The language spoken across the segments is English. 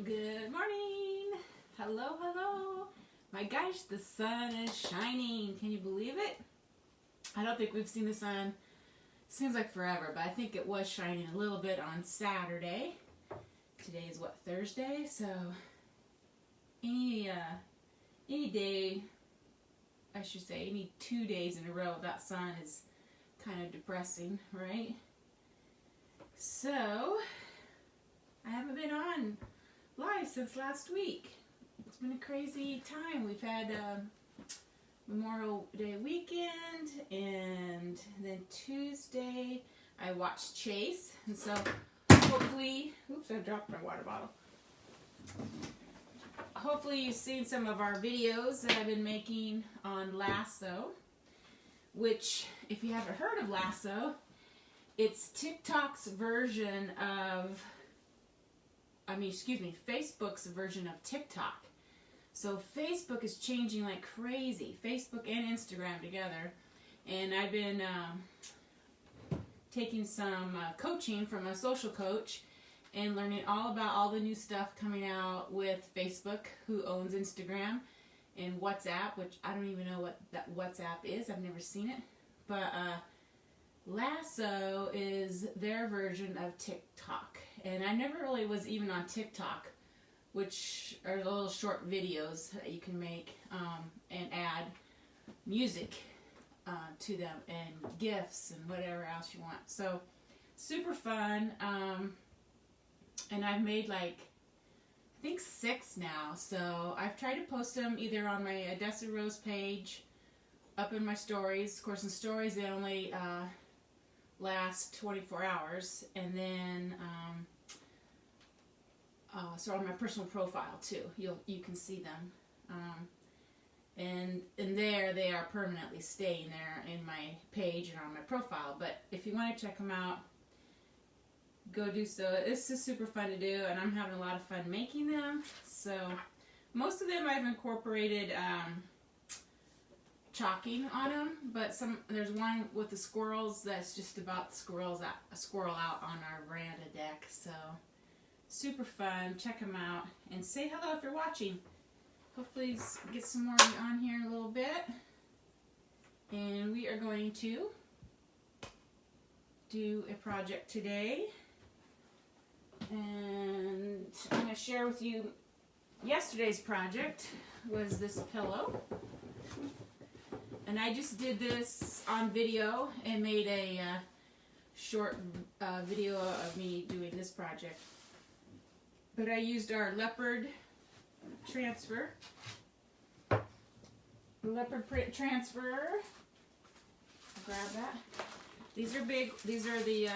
Good morning. Hello, hello. My gosh, the sun is shining. Can you believe it? I don't think we've seen the sun, seems like forever, but I think it was shining a little bit on Saturday. Today is what, Thursday? So any day, I should say, any 2 days in a row without sun is kind of depressing, right? So I haven't been on live since last week. It's been a crazy time. We've had Memorial Day weekend, and then Tuesday I watched Chase, and so hopefully, oops, I dropped my water bottle. Hopefully you've seen some of our videos that I've been making on Lasso, which, if you haven't heard of Lasso, it's TikTok's version of, Facebook's version of TikTok. So Facebook is changing like crazy, Facebook and Instagram together. And I've been taking some coaching from a social coach and learning all about all the new stuff coming out with Facebook, who owns Instagram, and WhatsApp, which I don't even know what that WhatsApp is. I've never seen it. But Lasso is their version of TikTok. And I never really was even on TikTok, which are little short videos that you can make and add music to them and GIFs and whatever else you want. So super fun. And I've made I think 6 now. So I've tried to post them either on my Odessa Rose page, up in my stories. Of course, in stories they only last 24 hours, and then so on my personal profile too, you can see them, and there they are permanently staying there in my page and on my profile. But if you want to check them out, go do so. This is super fun to do, and I'm having a lot of fun making them. So most of them I've incorporated chalking on them, but there's one with the squirrels that's just about a squirrel out on our veranda deck. So super fun. Check them out and say hello if you're watching. Hopefully get some more on here in a little bit. And we are going to do a project today, and I'm going to share with you yesterday's project was this pillow. And I just did this on video and made a short video of me doing this project. But I used our leopard transfer. Leopard print transfer. I'll grab that. These are big. These are the,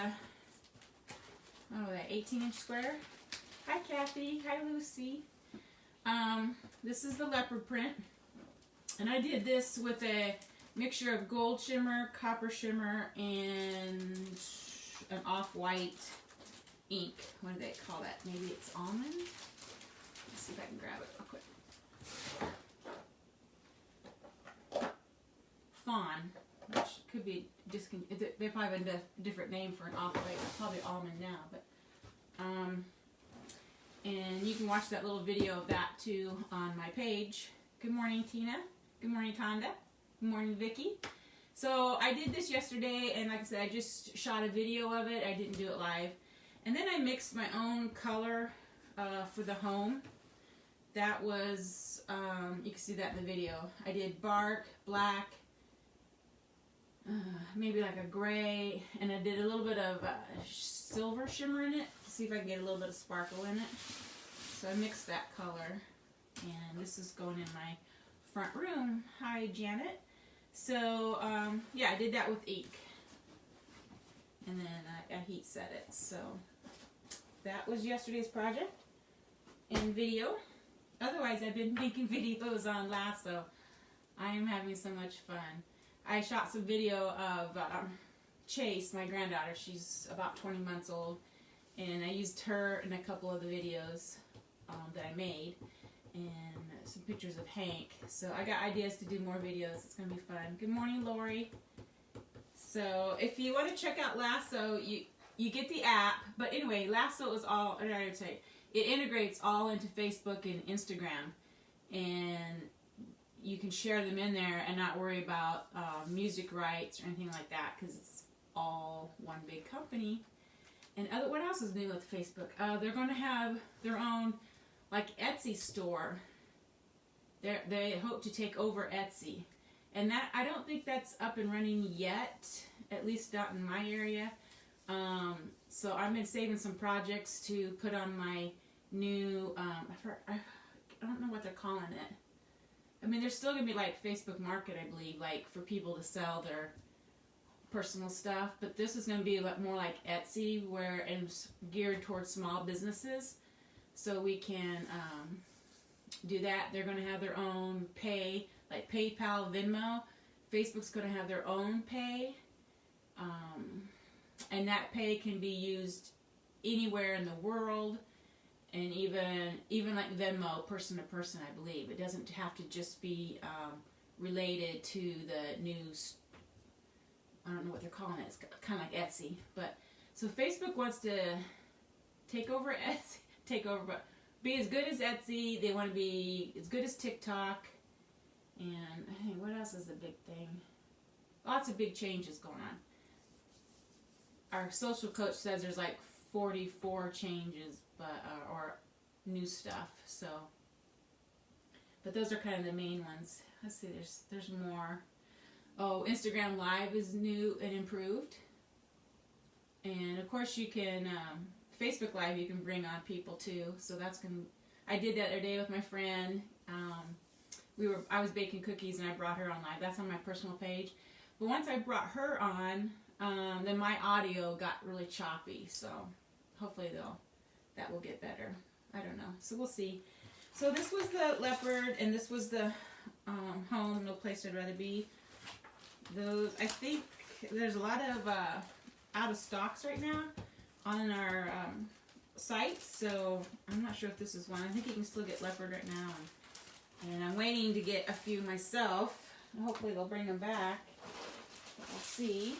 that 18-inch square. Hi, Kathy. Hi, Lucy. This is the leopard print. And I did this with a mixture of gold shimmer, copper shimmer, and an off-white ink. What do they call that? Maybe it's almond? Let's see if I can grab it real quick. Fawn, which could be they probably have a different name for an off-white. Probably almond now, but and you can watch that little video of that too on my page. Good morning, Tina. Good morning, Tonda. Good morning, Vicky. So I did this yesterday, and like I said, I just shot a video of it. I didn't do it live. And then I mixed my own color for the home. That was, you can see that in the video. I did bark, black, maybe like a gray, and I did a little bit of silver shimmer in it to see if I can get a little bit of sparkle in it. So I mixed that color, and this is going in my front room. Hi, Janet. So yeah, I did that with ink, and then I heat set it. So that was yesterday's project and video. Otherwise, I've been making videos on Lasso. I am having so much fun. I shot some video of Chase, my granddaughter. She's about 20 months old, and I used her in a couple of the videos that I made, and some pictures of Hank. So I got ideas to do more videos. It's going to be fun. Good morning, Lori. So if you want to check out Lasso, you get the app, but anyway, Lasso is all, I gotta tell you, it integrates all into Facebook and Instagram, and you can share them in there and not worry about music rights or anything like that, because it's all one big company. And what else is new with Facebook? They're going to have their own, like, Etsy store. They hope to take over Etsy. And that, I don't think that's up and running yet, at least not in my area. So I've been saving some projects to put on my new, I don't know what they're calling it. I mean, there's still going to be like Facebook Market, I believe, like for people to sell their personal stuff. But this is going to be more like Etsy, where it's geared towards small businesses. So we can do that. They're going to have their own pay, like PayPal, Venmo. Facebook's going to have their own pay. And that pay can be used anywhere in the world, and even like Venmo, person to person, I believe. It doesn't have to just be related to the news. I don't know what they're calling it. It's kind of like Etsy. But so Facebook wants to take over Etsy, but be as good as Etsy. They want to be as good as TikTok. And I think, what else is a big thing? Lots of big changes going on. Our social coach says there's like 44 changes, but or new stuff. So, but those are kind of the main ones. Let's see, there's more. Oh, Instagram Live is new and improved, and of course you can Facebook Live. You can bring on people too. So that's gonna. I did that the other day with my friend. I was baking cookies and I brought her on live. That's on my personal page. But once I brought her on, then my audio got really choppy. So hopefully that will get better. I don't know. So we'll see. So this was the leopard, and this was the home. No place I'd rather be. Those, I think there's a lot of out of stocks right now on our site. So I'm not sure if this is one. I think you can still get leopard right now. And I'm waiting to get a few myself. Hopefully they'll bring them back. We'll see.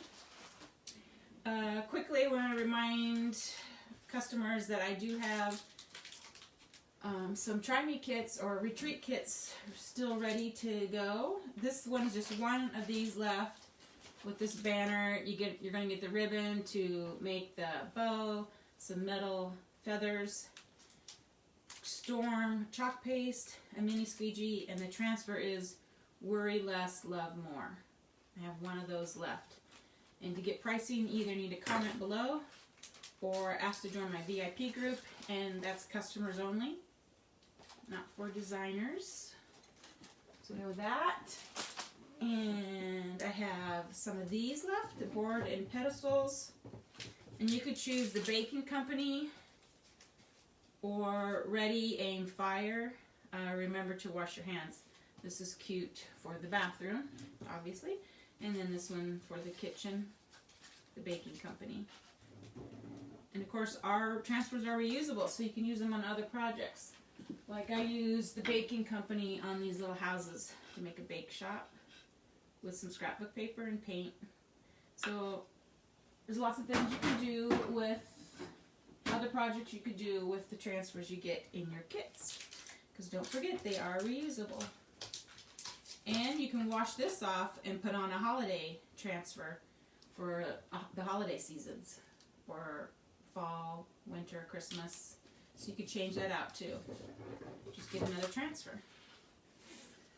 Quickly, I want to remind customers that I do have some Try Me kits or retreat kits still ready to go. This one is just one of these left with this banner. You're going to get the ribbon to make the bow, some metal feathers, storm chalk paste, a mini squeegee, and the transfer is Worry Less, Love More. I have one of those left. And to get pricing, you either need to comment below or ask to join my VIP group, and that's customers only, not for designers. So we have that. And I have some of these left, the board and pedestals. And you could choose the Baking Company or Ready, Aim, Fire. Remember to wash your hands. This is cute for the bathroom, obviously. And then this one for the kitchen, the Baking Company. And of course, our transfers are reusable, so you can use them on other projects. Like I use the Baking Company on these little houses to make a bake shop with some scrapbook paper and paint. So there's lots of things you can do with other projects you could do with the transfers you get in your kits. Because don't forget, they are reusable. And you can wash this off and put on a holiday transfer for the holiday seasons, for fall, winter, Christmas. So you could change that out too. Just get another transfer.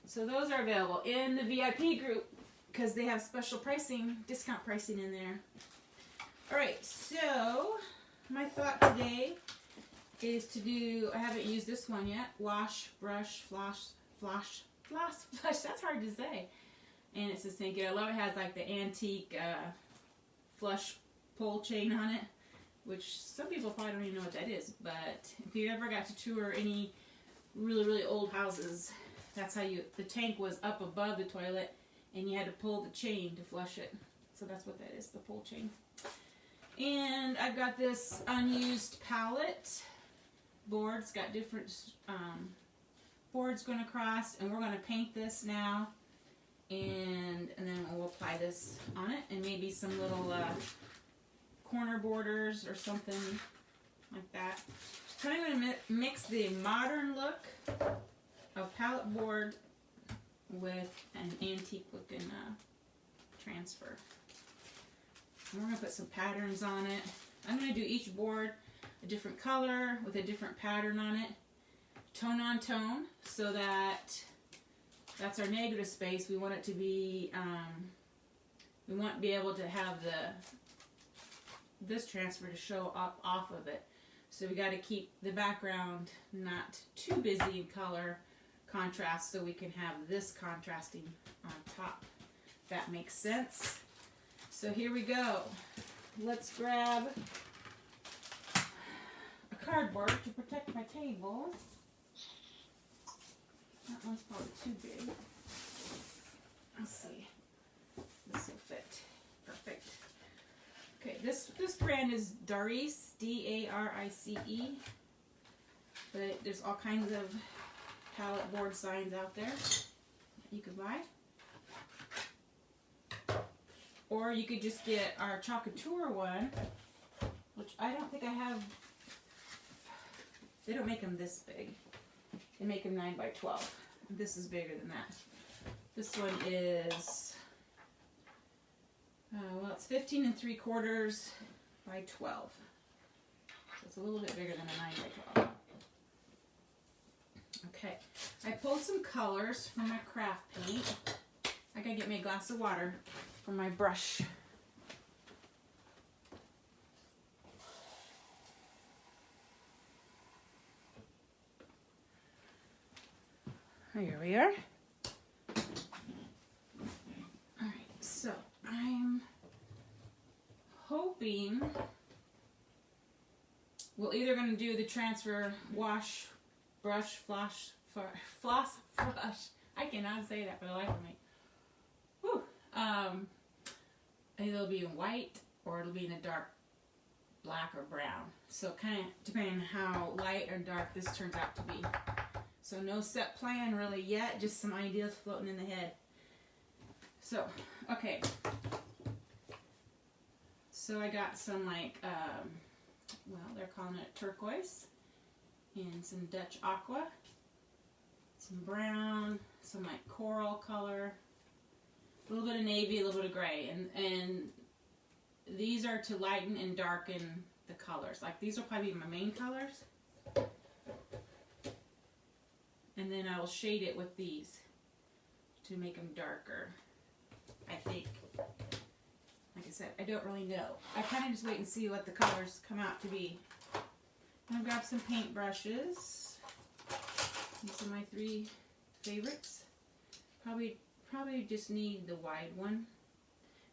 So those are available in the VIP group because they have special pricing, discount pricing in there. Alright, so my thought today is to do, I haven't used this one yet, wash, brush, floss, that's hard to say. And it says thank you. I love it has like the antique flush pole chain on it, which some people probably don't even know what that is. But if you ever got to tour any really old houses, that's how the tank was up above the toilet and you had to pull the chain to flush it. So that's what that is, the pole chain. And I've got this unused pallet board. It's got different boards going across, and we're going to paint this now, and then we'll apply this on it, and maybe some little corner borders or something like that. Kind of going to mix the modern look of pallet board with an antique looking transfer. And we're going to put some patterns on it. I'm going to do each board a different color with a different pattern on it, tone on tone, so that's our negative space. We want it to be, we want to be able to have this transfer to show up off of it. So we got to keep the background not too busy in color contrast, so we can have this contrasting on top. If that makes sense. So here we go. Let's grab a cardboard to protect my table. That one's probably too big. Let's see. This will fit. Perfect. Okay, this brand is Darice, D-A-R-I-C-E. But there's all kinds of pallet board signs out there that you could buy. Or you could just get our Couture one, which I don't think I have. They don't make them this big. They make them 9 by 12. This is bigger than that. This one is, well, it's 15 3/4 by 12. So it's a little bit bigger than a 9 by 12. Okay, I pulled some colors from my craft paint. I gotta get me a glass of water for my brush. Here we are. Alright, so I'm hoping we're either going to do the transfer wash, brush, floss, brush. I cannot say that for the life of me. Whew. Either it'll be in white or it'll be in a dark black or brown. So kind of depending on how light or dark this turns out to be. So no set plan really yet, just some ideas floating in the head. So, okay. So I got some like, well, they're calling it turquoise, and some Dutch aqua, some brown, some like coral color, a little bit of navy, a little bit of gray, and these are to lighten and darken the colors. Like these will probably be my main colors. And then I will shade it with these to make them darker, I think. Like I said, I don't really know. I kind of just wait and see what the colors come out to be. I'm going to grab some paint brushes. These are my 3 favorites. Probably just need the wide one,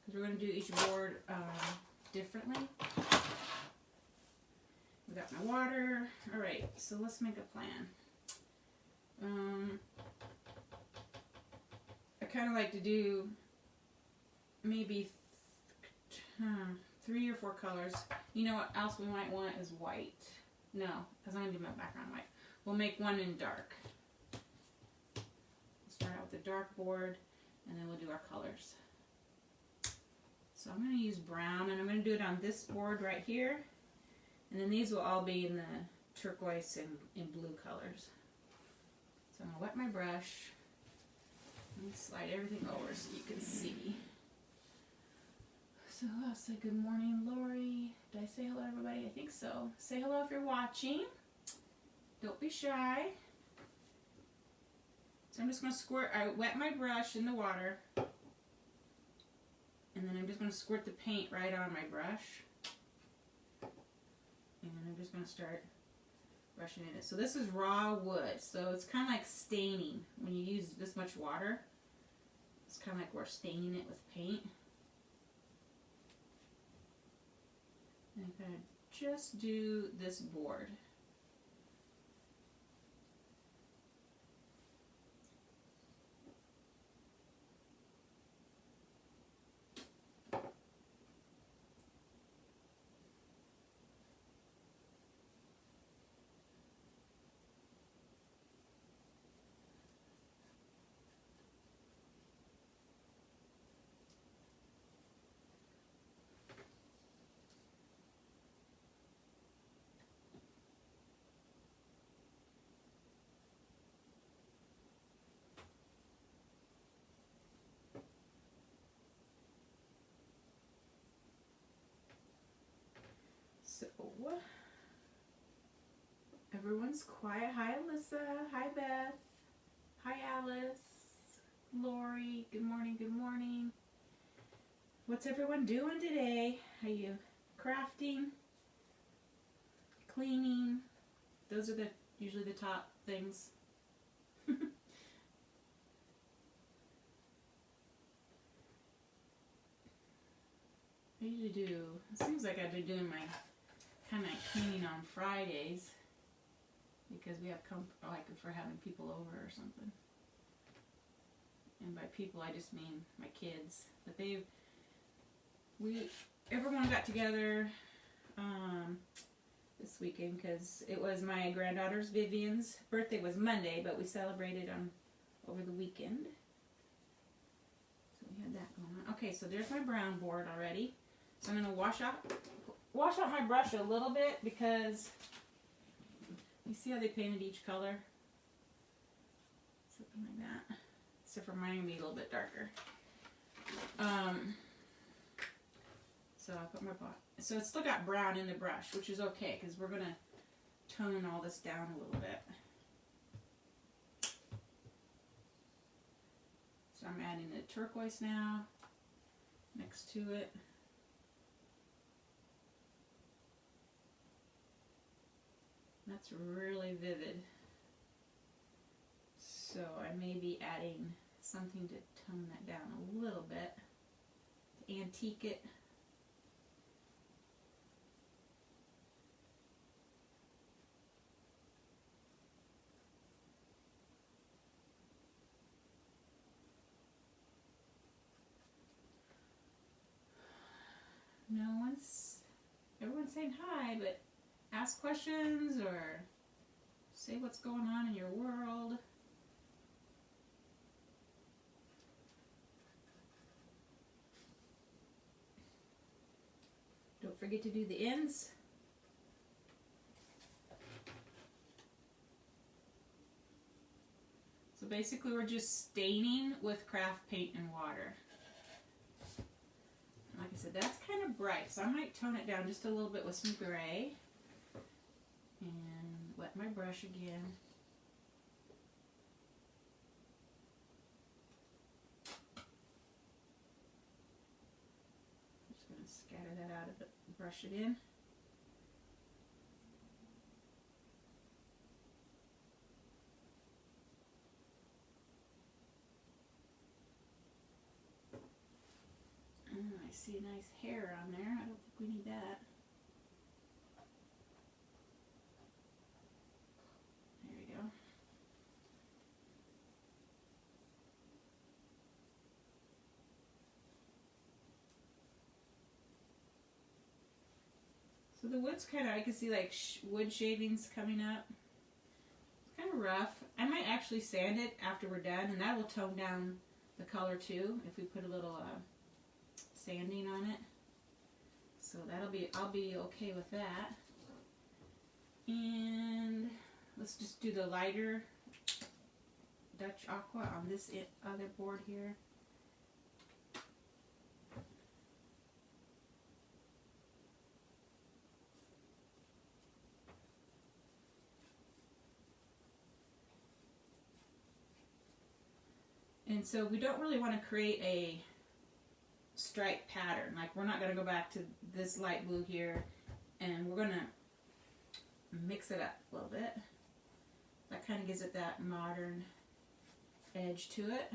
because we're going to do each board differently. We got my water. Alright, so let's make a plan. I kind of like to do maybe 3 or 4 colors. You know what else we might want is white. No, because I'm going to do my background white. We'll make one in dark. We'll start out with the dark board, and then we'll do our colors. So I'm going to use brown, and I'm going to do it on this board right here. And then these will all be in the turquoise and in blue colors. So I'm going to wet my brush. Let me slide everything over so you can see. So I'll say good morning, Lori. Did I say hello, everybody? I think so. Say hello if you're watching. Don't be shy. So I'm just going to squirt. I wet my brush in the water. And then I'm just going to squirt the paint right on my brush. And then I'm just going to start brushing in it. So this is raw wood, so it's kind of like staining. When you use this much water, it's kind of like we're staining it with paint. And I'm going to just do this board. Everyone's quiet. Hi, Alyssa. Hi, Beth. Hi, Alice. Lori. Good morning. Good morning. What's everyone doing today? Are you crafting? Cleaning? Those are usually the top things. I usually do. It seems like I've been doing my kind of cleaning on Fridays because we have like if we're having people over or something. And by people, I just mean my kids. But everyone got together this weekend because it was my granddaughter's Vivian's birthday was Monday, but we celebrated over the weekend. So we had that going on. Okay, so there's my brown board already. So I'm gonna wash out my brush a little bit because you see how they painted each color? Something like that. Except for mine will be a little bit darker. So I put my so it's still got brown in the brush, which is okay because we're gonna tone all this down a little bit. So I'm adding the turquoise now next to it. That's really vivid. So I may be adding something to tone that down a little bit, to antique it. Everyone's saying hi, but ask questions or say what's going on in your world. Don't forget to do the ends. So basically we're just staining with craft paint and water. Like I said, that's kind of bright, so I might tone it down just a little bit with some gray. And wet my brush again. I'm just going to scatter that out of it, brush it in. I see a nice hair on there. I don't think we need that. There we go. So the wood's kind of, I can see like wood shavings coming up. It's kind of rough. I might actually sand it after we're done, and that will tone down the color too if we put a little sanding on it. So I'll be okay with that. And let's just do the lighter Dutch Aqua on this other board here. And so we don't really want to create a stripe pattern. Like we're not going to go back to this light blue here, and we're going to mix it up a little bit. That kind of gives it that modern edge to it.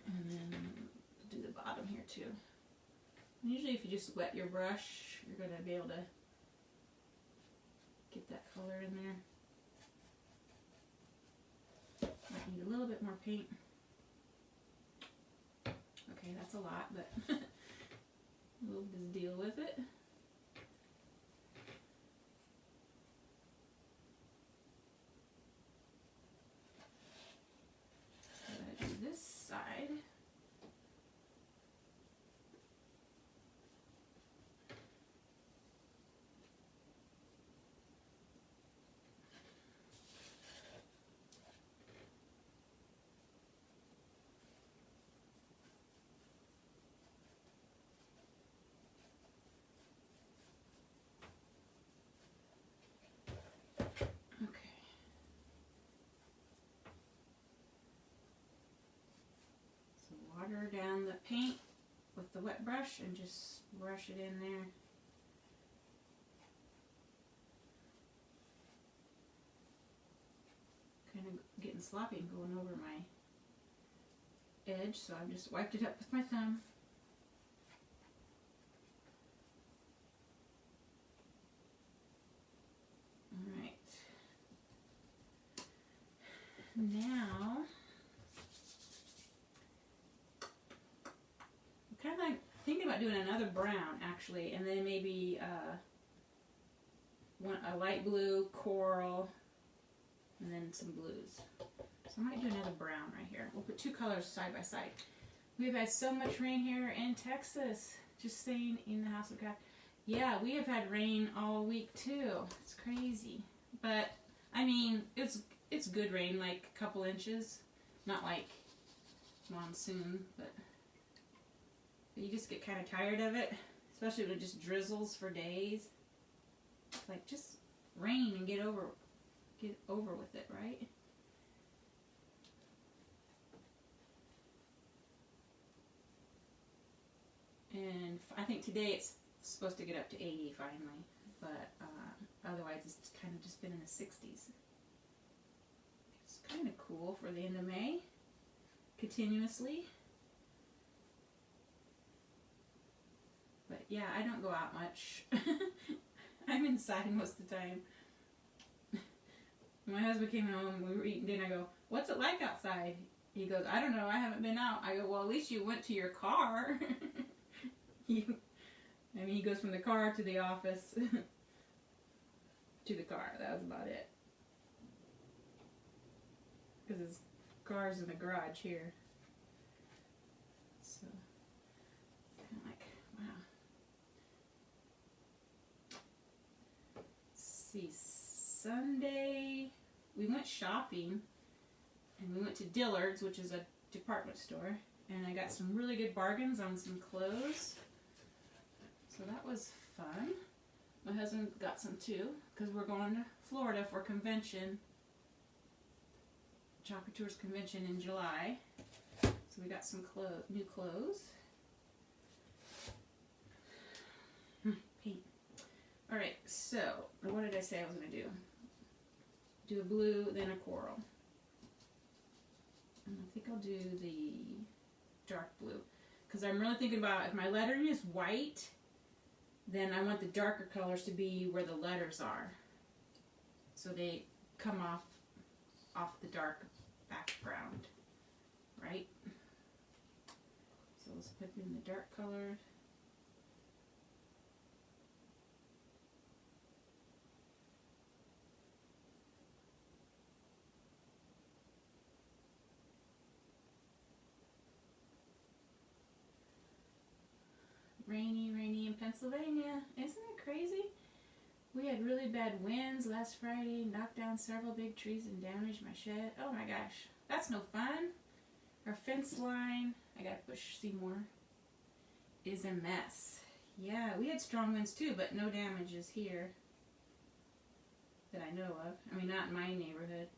And then do the bottom here too. And usually if you just wet your brush, you're going to be able to get that color in there. Might need a little bit more paint. Okay, that's a lot, but we'll just deal with it. So I do this side. cut brush and just brush it in there. Kind of getting sloppy and going over my edge, so I just wiped it up with my thumb. Alright. Now, I'm kind of like thinking about doing another brown actually, and then maybe a light blue, coral, and then some blues. So I might do another brown right here. We'll put two colors side by side. We've had so much rain here in Texas. Just staying in the house of God. Yeah, we have had rain all week too. It's crazy. But I mean, it's good rain, like a couple inches. Not like monsoon, but you just get kind of tired of it, especially when it just drizzles for days. Like, just rain and get over with it, right? And I think today it's supposed to get up to 80 finally, but otherwise it's kind of just been in the 60s. It's kind of cool for the end of May, continuously. But yeah, I don't go out much. I'm inside most of the time. My husband came home, we were eating dinner, I go, "What's it like outside?" He goes, "I don't know, I haven't been out." I go, "Well, at least you went to your car." He goes from the car to the office to the car. That was about it. Because his car's in the garage here. So, kind of like, wow. Let's see, Sunday, we went shopping, and we went to Dillard's, which is a department store, and I got some really good bargains on some clothes. So that was fun. My husband got some too, because we're going to Florida for convention. Couture's convention in July. So we got some new clothes. Paint. Alright, so what did I say I was going to do? Do a blue, then a coral. And I think I'll do the dark blue. Because I'm really thinking about, if my lettering is white, then I want the darker colors to be where the letters are. So they come off the dark background, right? So let's put in the dark color. Rainy in Pennsylvania. Isn't it crazy? We had really bad winds last Friday, knocked down several big trees and damaged my shed. Oh my gosh, that's no fun. Our fence line, I gotta push Seymour, is a mess. Yeah, we had strong winds too, but no damages here that I know of. I mean, not in my neighborhood.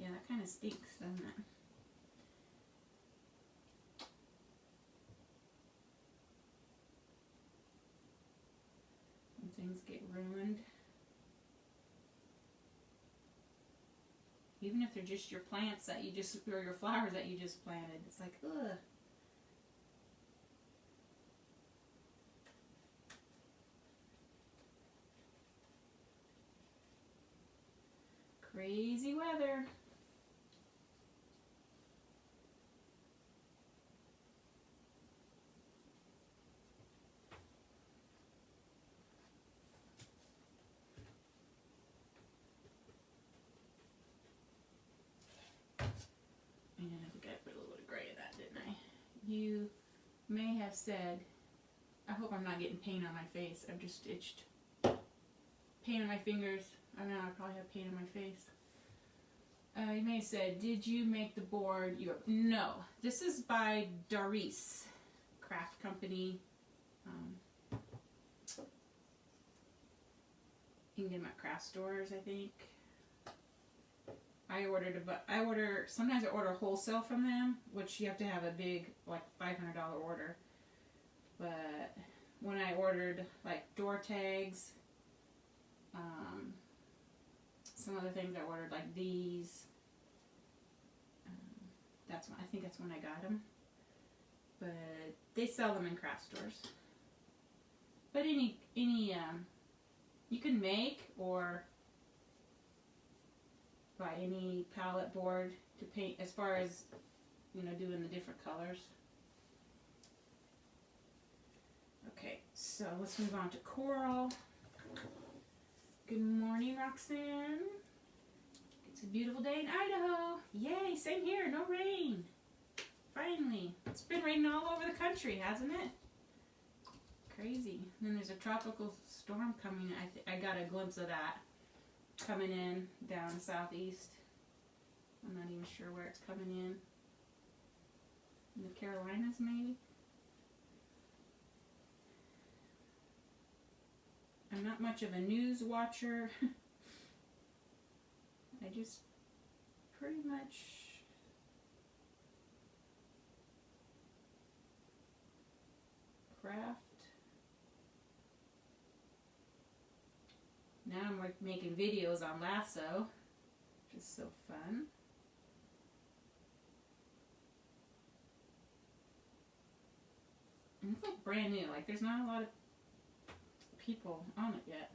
Yeah, that kind of stinks, doesn't it? Things get ruined. Even if they're just your plants that you just, or your flowers that you just planted. It's like, ugh. Crazy weather. You may have said, I hope I'm not getting paint on my face. I've just itched. Paint on my fingers. I don't know, I probably have paint on my face. You may have said, did you make the board? No. This is by Doris Craft Company. You can get them at craft stores, I think. sometimes I order wholesale from them, which you have to have a big, like, $500 order. But when I ordered, like, door tags, some other things I ordered, like these, I think that's when I got them. But they sell them in craft stores. But any you can make or buy any palette board to paint, as far as, doing the different colors. Okay, so let's move on to coral. Good morning, Roxanne. It's a beautiful day in Idaho. Yay, same here, no rain. Finally. It's been raining all over the country, hasn't it? Crazy. And then there's a tropical storm coming. I got a glimpse of that coming in down southeast. I'm not even sure where it's coming in. In the Carolinas, maybe? I'm not much of a news watcher. I just pretty much craft. Now I'm making videos on lasso, which is so fun. And it's like brand new, like there's not a lot of people on it yet.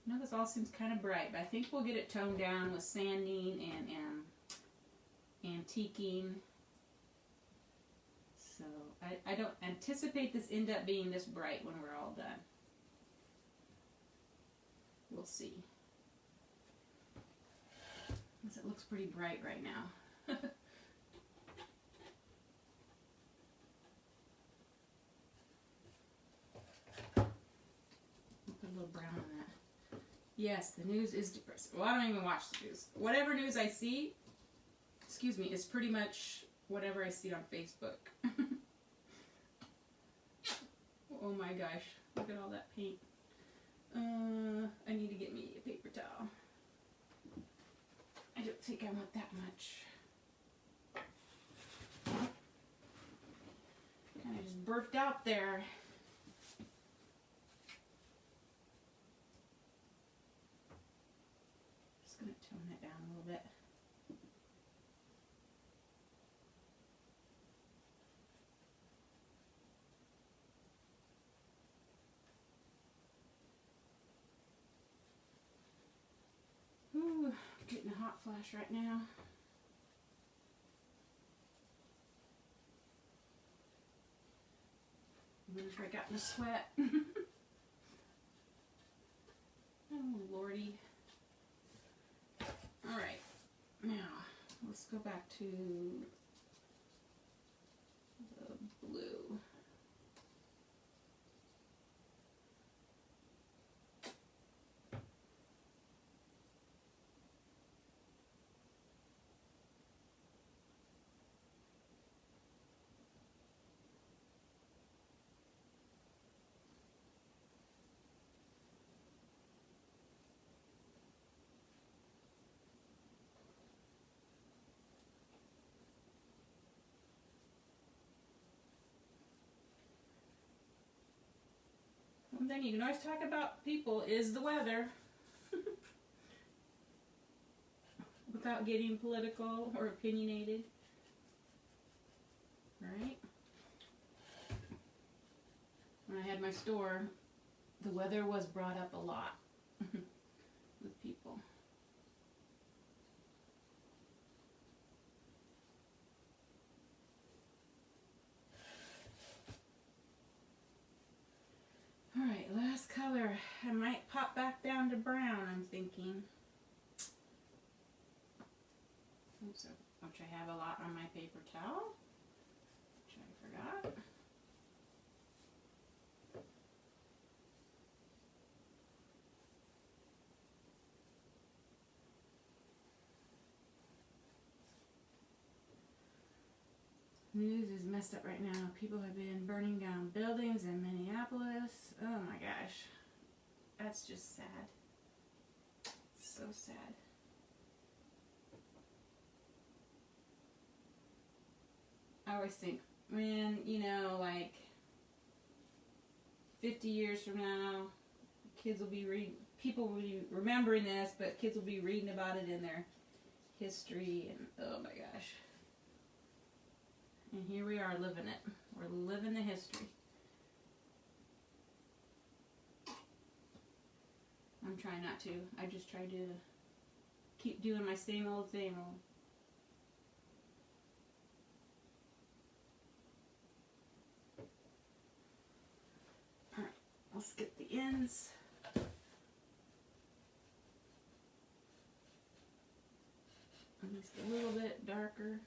I know this all seems kind of bright, but I think we'll get it toned down with sanding and antiquing. So I don't anticipate this end up being this bright when we're all done. We'll see. Because it looks pretty bright right now. Put a little brown on that. Yes, the news is depressing. Well, I don't even watch the news. Whatever news I see, is pretty much whatever I see on Facebook. Oh my gosh, look at all that paint. I need to get me a paper towel. I don't think I want that much. Kind of just burped out there. Just going to tone that down a little bit. Ooh, getting a hot flash right now. I'm gonna break out in a sweat. Oh lordy. Alright, now let's go back to the blue. One thing you can always talk about, people, is the weather. Without getting political or opinionated. Right? When I had my store, the weather was brought up a lot with people. Alright, last color. I might pop back down to brown, I'm thinking. Oops, which I have a lot on my paper towel, which I forgot. News is messed up right now. People have been burning down buildings in Minneapolis. Oh my gosh. That's just sad. So sad. I always think, man, you know, like 50 years from now, kids will be people will be remembering this, but kids will be reading about it in their history, and oh my gosh. And here we are living it. We're living the history. I'm trying not to. I just try to keep doing my same old. Alright, let's get the ends. And just a little bit darker.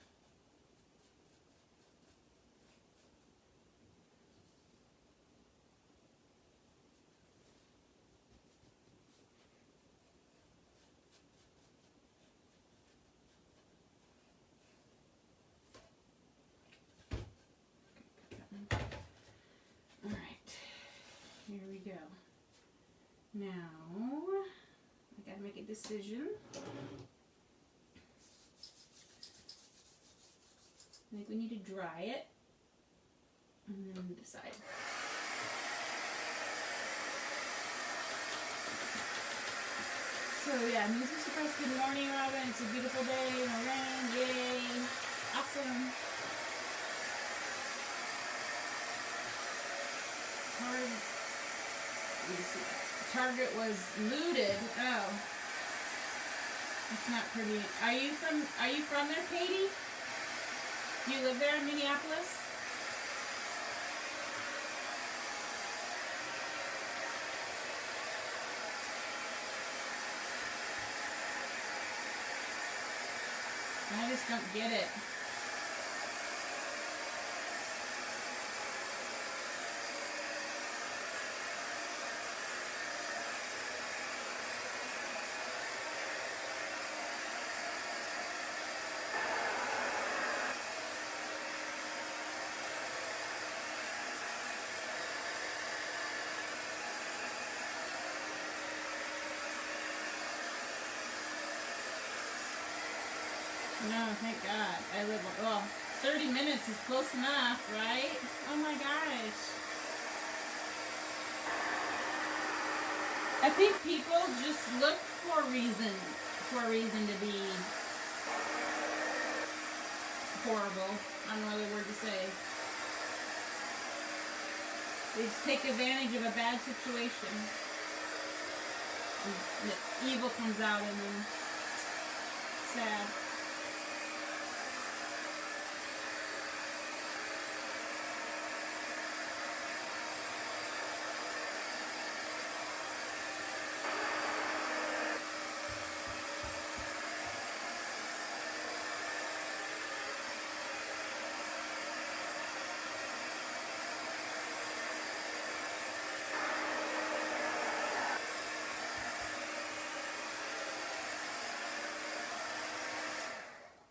Here we go. Now, I gotta make a decision. I think we need to dry it and then decide. So yeah, music surprise. Good morning, Robin. It's a beautiful day. No rain. Yay. Awesome. Target was looted. Oh, that's not pretty. Are you from there, Katie? Do you live there in Minneapolis? I just don't get it. No, thank God. I live, well, 30 minutes is close enough, right? Oh my gosh. I think people just look for a reason to be horrible. I don't know the word to say. They just take advantage of a bad situation. And the evil comes out in them. Sad.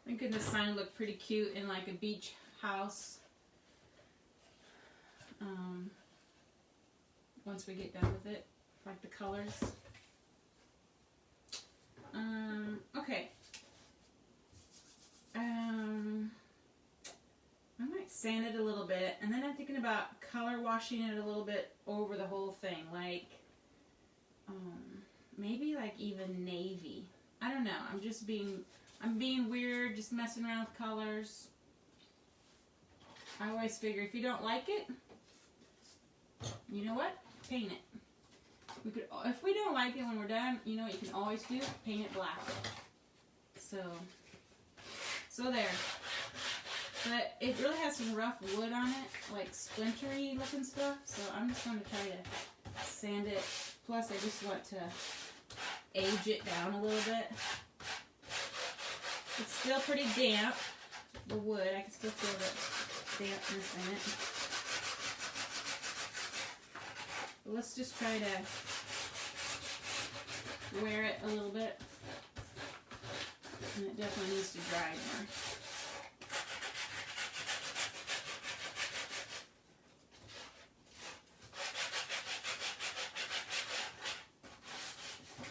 I think this sign looked pretty cute in like a beach house. Once we get done with it, like the colors. Okay. I might sand it a little bit, and then I'm thinking about color washing it a little bit over the whole thing, like maybe like even navy. I don't know. I'm being weird, just messing around with colors. I always figure if you don't like it, you know what? Paint it. If we don't like it when we're done, you know what you can always do? Paint it black. So there. But it really has some rough wood on it, like splintery looking stuff. So I'm just going to try to sand it. Plus I just want to age it down a little bit. It's still pretty damp, the wood. I can still feel the dampness in it. But let's just try to wear it a little bit. And it definitely needs to dry more.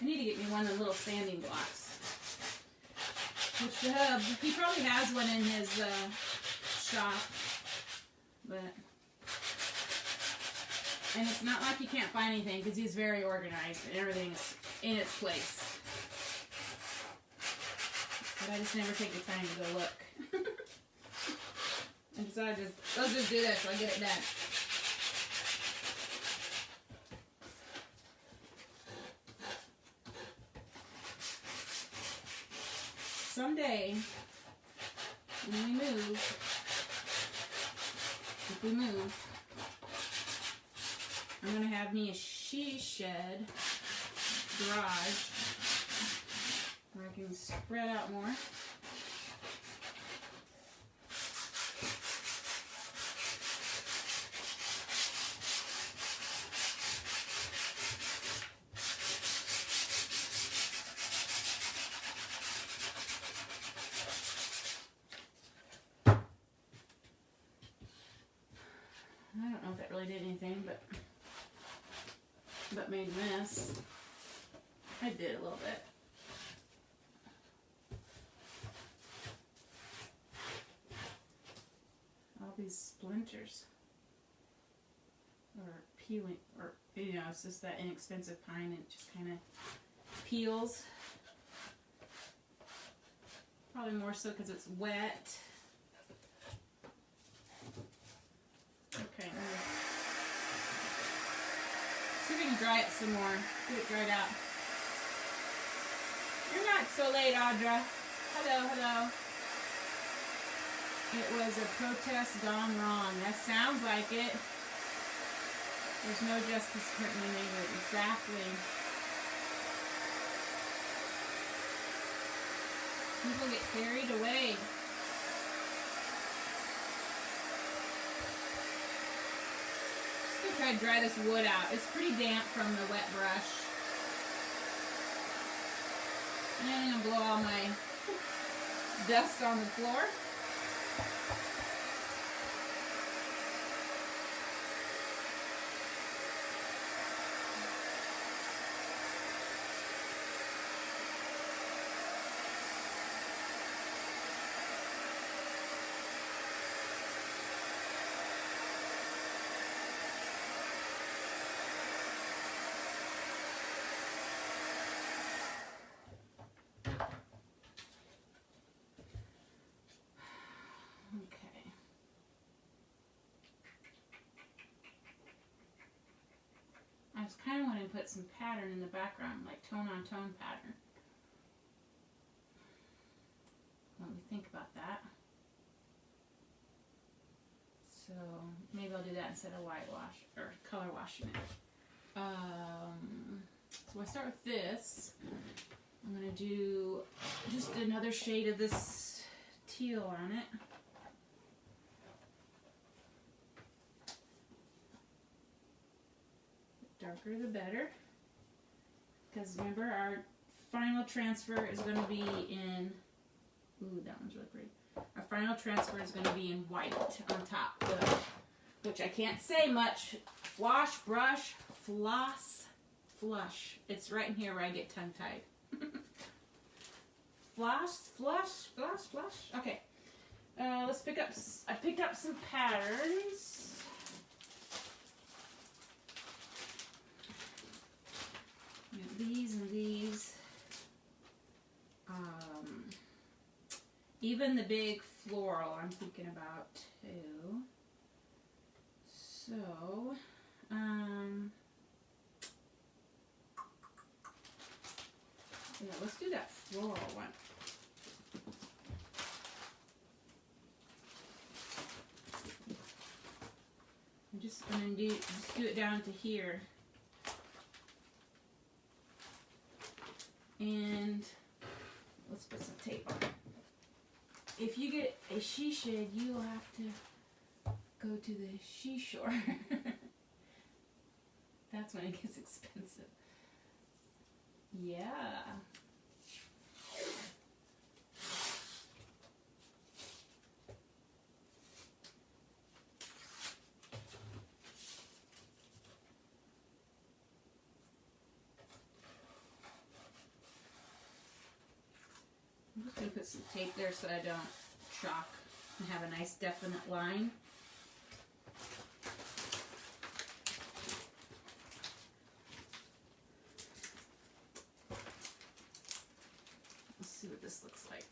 I need to get me one of the little sanding blocks. Which he probably has one in his shop. But, and it's not like you can't find anything because he's very organized and everything's in its place. But I just never take the time to go look. And so let's just do this so I get it done. Someday, when we move, if we move, I'm going to have me a she shed garage where I can spread out more. I don't know if that really did anything, but made a mess. I did a little bit. All these splinters are peeling, or you know, it's just that inexpensive pine and it just kind of peels. Probably more so because it's wet. Okay. See if we can dry it some more. Get it dried out. You're not so late, Audra. Hello, hello. It was a protest gone wrong. That sounds like it. There's no justice for it in the neighborhood. Exactly. People get carried away. Just gonna try to dry this wood out. It's pretty damp from the wet brush. And I'm gonna blow all my dust on the floor. I was kind of wanting to put some pattern in the background, like tone on tone pattern. Let me think about that. So maybe I'll do that instead of whitewash or color washing it. So I start with this. I'm going to do just another shade of this teal on it. Darker the better, because remember our final transfer is going to be in, ooh, that one's really pretty. Our final transfer is going to be in white on top, which I can't say much. Wash, brush, floss, flush. It's right in here where I get tongue-tied. Floss, flush, floss, flush. Okay, let's pick up, I picked up some patterns. These and these. Even the big floral I'm thinking about too. So, yeah, let's do that floral one. I'm just gonna do it down to here. And let's put some tape on it. If you get a she shed, you will have to go to the seashore. That's when it gets expensive. Yeah. I'm going to put some tape there so I don't chalk and have a nice definite line. Let's see what this looks like.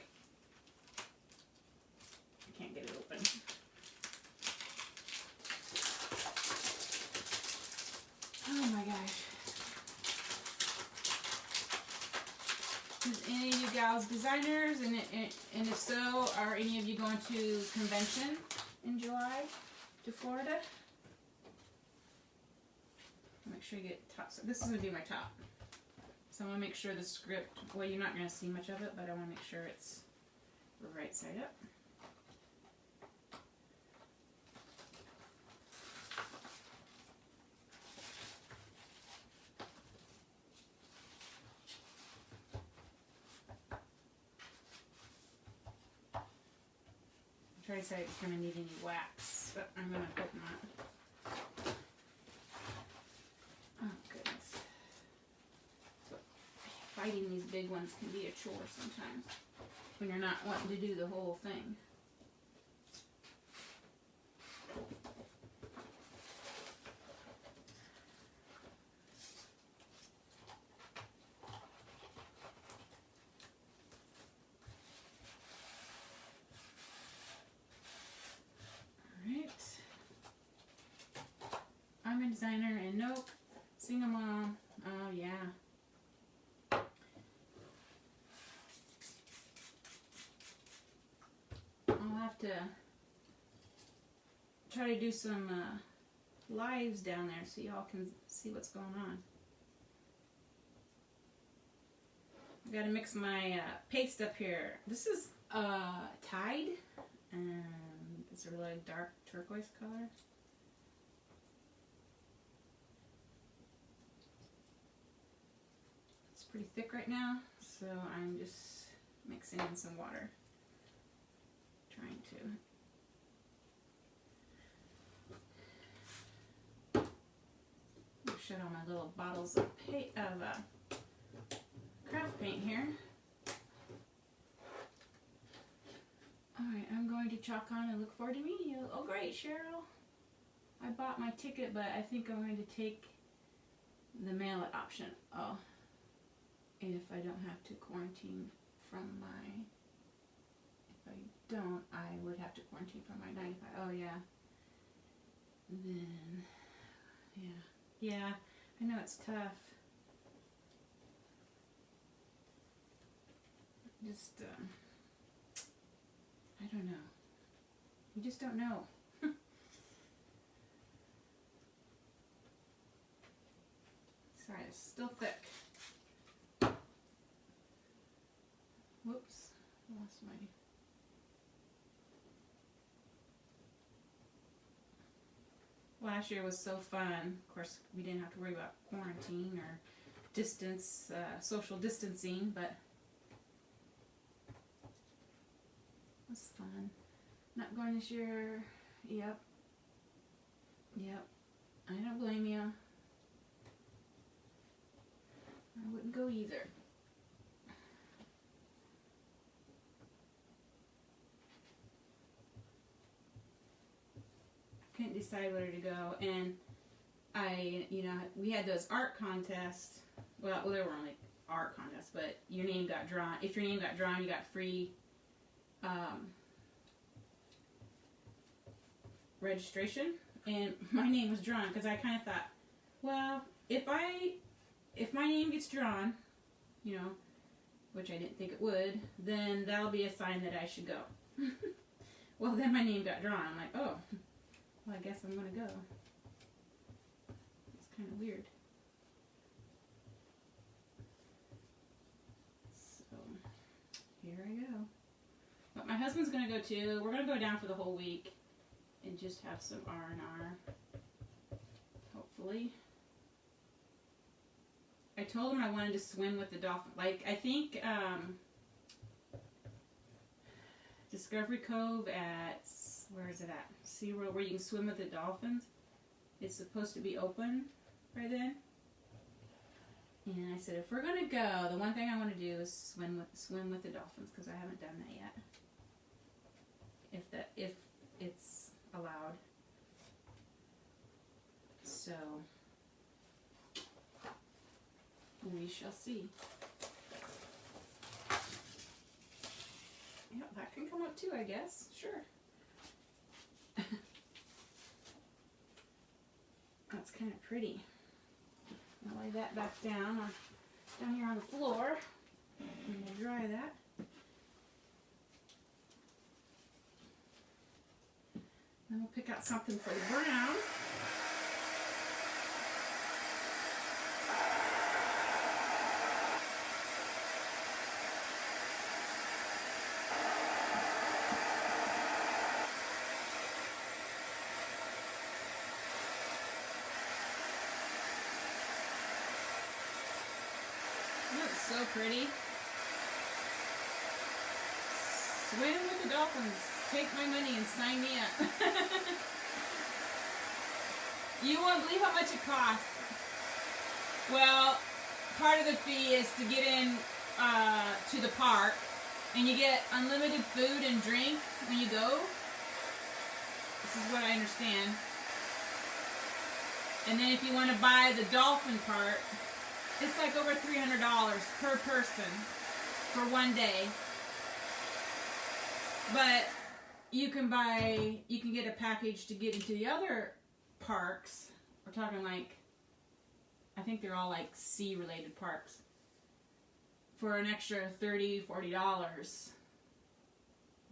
I can't get it open. Oh my gosh. Is any of you gals designers? And if so, are any of you going to convention in July to Florida? Make sure you get top. So this is going to be my top. So I want to make sure the script, well, you're not going to see much of it, but I want to make sure it's right side up. Try to say it's going to need any wax, but I'm going to hope not. Oh, goodness. So, fighting these big ones can be a chore sometimes when you're not wanting to do the whole thing. I'm a designer and nope, single mom. Oh yeah. I'll have to try to do some lives down there so y'all can see what's going on. I gotta mix my paste up here. This is Tide, and it's a really dark turquoise color. Pretty thick right now, so I'm just mixing in some water, trying to shut all my little bottles of craft paint here. Alright, I'm going to chalk on and look forward to meeting you. Oh great, Cheryl. I bought my ticket, but I think I'm going to take the mail it option. Oh. If I don't have to quarantine from my, if I don't, I would have to quarantine from my 9 to 5. Oh yeah. Then, yeah, I know it's tough. Just, I don't know. You just don't know. Sorry, it's still thick. Whoops, lost my... Last year was so fun. Of course, we didn't have to worry about quarantine or distance, social distancing, but it was fun. Not going this year. Yep. I don't blame you. I wouldn't go either. Couldn't decide where to go, and we had those art contests. Well, there were only art contests, but your name got drawn. If your name got drawn, you got free registration, and my name was drawn because I kind of thought, well, if my name gets drawn, which I didn't think it would, then that'll be a sign that I should go. Well, then my name got drawn. I'm like, oh. Well, I guess I'm going to go. It's kind of weird. So, here I go. But my husband's going to go too. We're going to go down for the whole week and just have some R&R. Hopefully. I told him I wanted to swim with the dolphin. Like, I think Discovery Cove at... Where is it at? SeaWorld, where you can swim with the dolphins. It's supposed to be open by then. And I said, if we're gonna go, the one thing I want to do is swim with the dolphins, because I haven't done that yet. If it's allowed. So we shall see. Yeah, that can come up too, I guess. Sure. That's kind of pretty. I'll lay that back down here on the floor. I'm going to dry that. Then we'll pick out something for the brown. That's so pretty. Swim with the dolphins. Take my money and sign me up. You won't believe how much it costs. Well, part of the fee is to get in to the park, and you get unlimited food and drink when you go. This is what I understand. And then if you want to buy the dolphin part, it's like over $300 per person for one day. But you can get a package to get into the other parks. We're talking like, I think they're all like sea-related parks, for an extra $30, $40.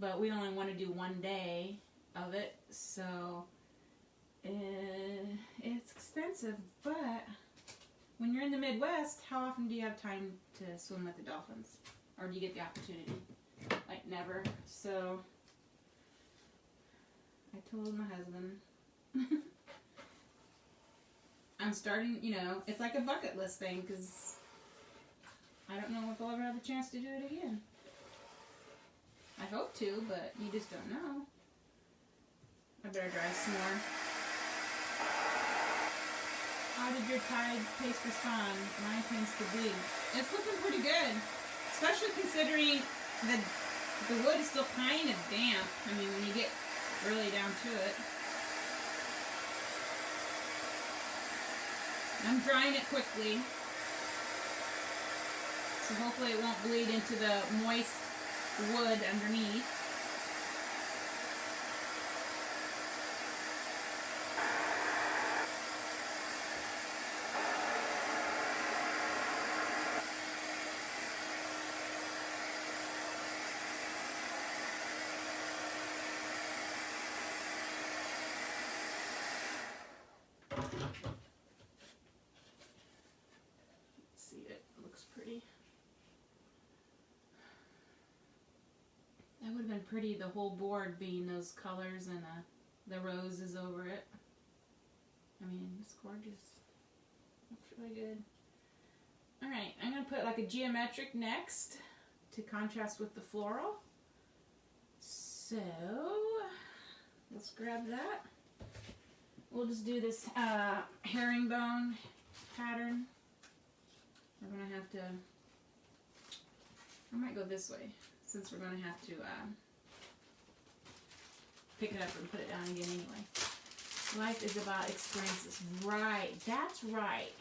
But we only want to do one day of it, so it's expensive. But when you're in the Midwest, how often do you have time to swim with the dolphins? Or do you get the opportunity? Like never. So I told my husband I'm starting, it's like a bucket list thing, because I don't know if I'll ever have a chance to do it again. I hope to, but you just don't know. I better dry some more. How did your Tide paste respond? Mine tends to bleed. It's looking pretty good, especially considering the wood is still kind of damp. I mean, when you get really down to it. I'm drying it quickly, so hopefully it won't bleed into the moist wood underneath. Pretty, the whole board being those colors and the roses over it. I mean, it's gorgeous. Looks really good. Alright, I'm going to put like a geometric next to contrast with the floral. So, let's grab that. We'll just do this herringbone pattern. We're going to have to, I might go this way, since we're going to have to pick it up and put it down again anyway. Life is about experiences. Right, that's right.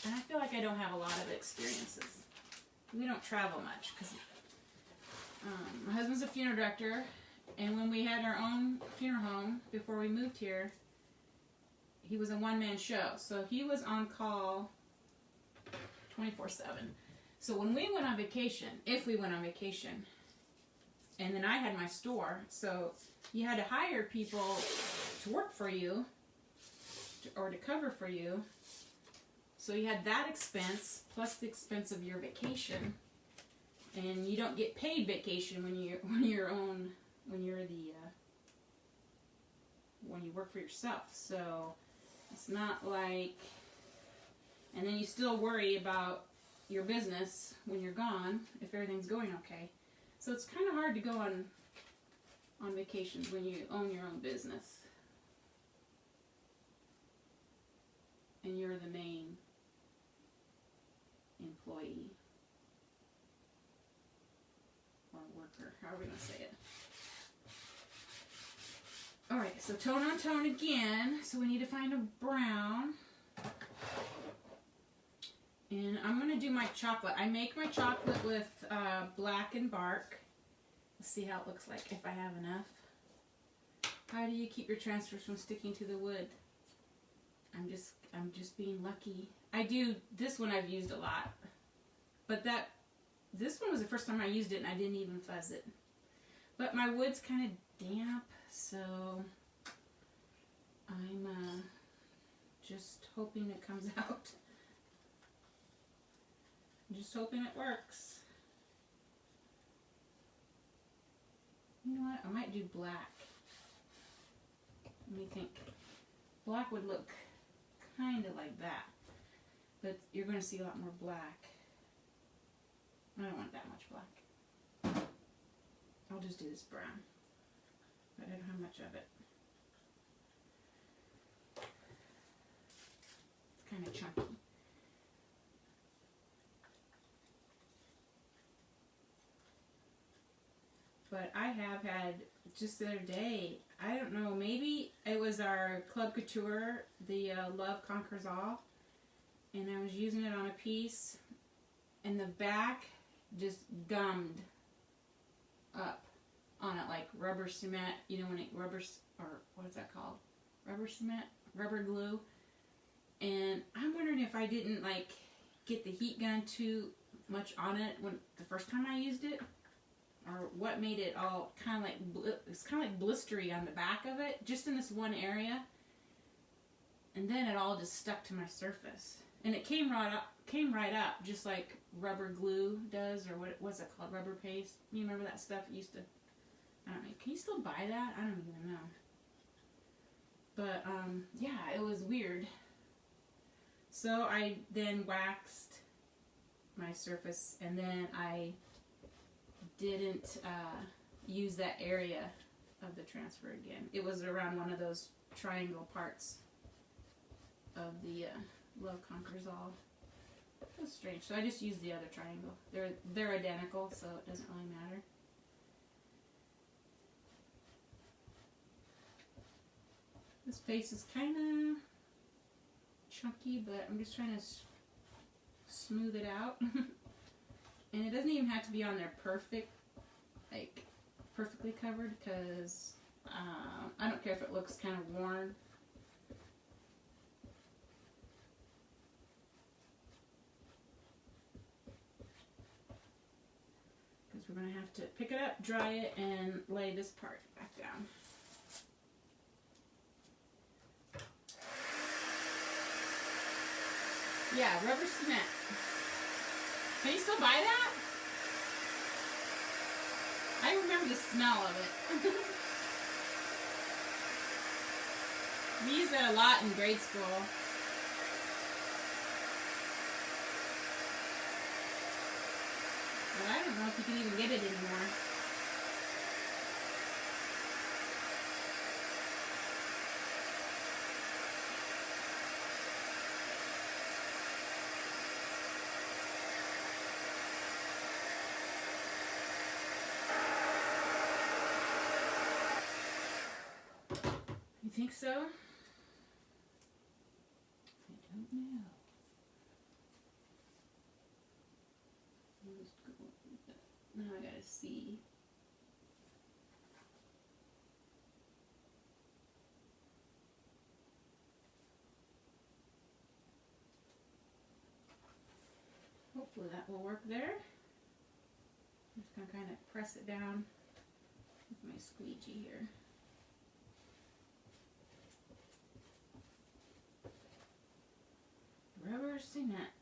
And I feel like I don't have a lot of experiences. We don't travel much, because my husband's a funeral director, and when we had our own funeral home before we moved here, he was a one-man show. So he was on call 24/7. So when we went on vacation, if we went on vacation, and then I had my store, so you had to hire people to work for you or to cover for you. So you had that expense plus the expense of your vacation, and you don't get paid vacation when you work for yourself. So it's not like, and then you still worry about your business when you're gone if everything's going okay. So it's kind of hard to go on vacations when you own your own business and you're the main employee or worker, however you want to say it. Alright, so tone on tone again. So we need to find a brown. And I'm going to do my chocolate. I make my chocolate with black and bark. Let's see how it looks like if I have enough. How do you keep your transfers from sticking to the wood? I'm just being lucky. I do, this one I've used a lot. But this one was the first time I used it and I didn't even fuzz it. But my wood's kind of damp, so I'm just hoping it comes out. I'm just hoping it works. You know what? I might do black. Let me think. Black would look kind of like that, but you're going to see a lot more black. I don't want that much black. I'll just do this brown, but I don't have much of it. It's kind of chunky. But I have had, just the other day, I don't know, maybe it was our Club Couture, the Love Conquers All, and I was using it on a piece, and the back just gummed up on it like rubber cement, you know, when it or what is that called? Rubber cement? Rubber glue. And I'm wondering if I didn't like get the heat gun too much on it when the first time I used it, or what made it all kind of like, it's kind of like blistery on the back of it, just in this one area. And then it all just stuck to my surface. And it came right up, just like rubber glue does, or what's it called, rubber paste. You remember that stuff it used to, I don't know, can you still buy that? I don't even know. But, yeah, it was weird. So I then waxed my surface, and then I didn't use that area of the transfer again. It was around one of those triangle parts of the Love Conquers All. It was strange. So I just used the other triangle. They're identical, so it doesn't really matter. This face is kind of chunky, but I'm just trying to smooth it out. And it doesn't even have to be on there perfectly covered, because I don't care if it looks kind of worn. Because we're going to have to pick it up, dry it, and lay this part back down. Yeah, rubber cement. Can you still buy that? I remember the smell of it. We used that a lot in grade school. But I don't know if you can even get it anymore. You think so? I don't know. Now I gotta see. Hopefully that will work there. I'm just gonna kind of press it down with my squeegee here. Rubber cement.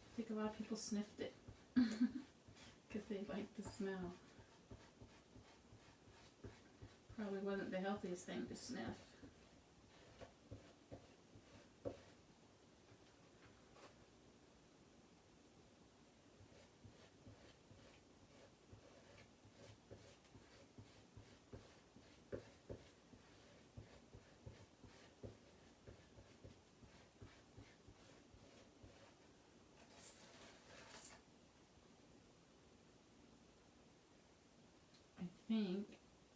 I think a lot of people sniffed it because they liked the smell. Probably wasn't the healthiest thing to sniff. think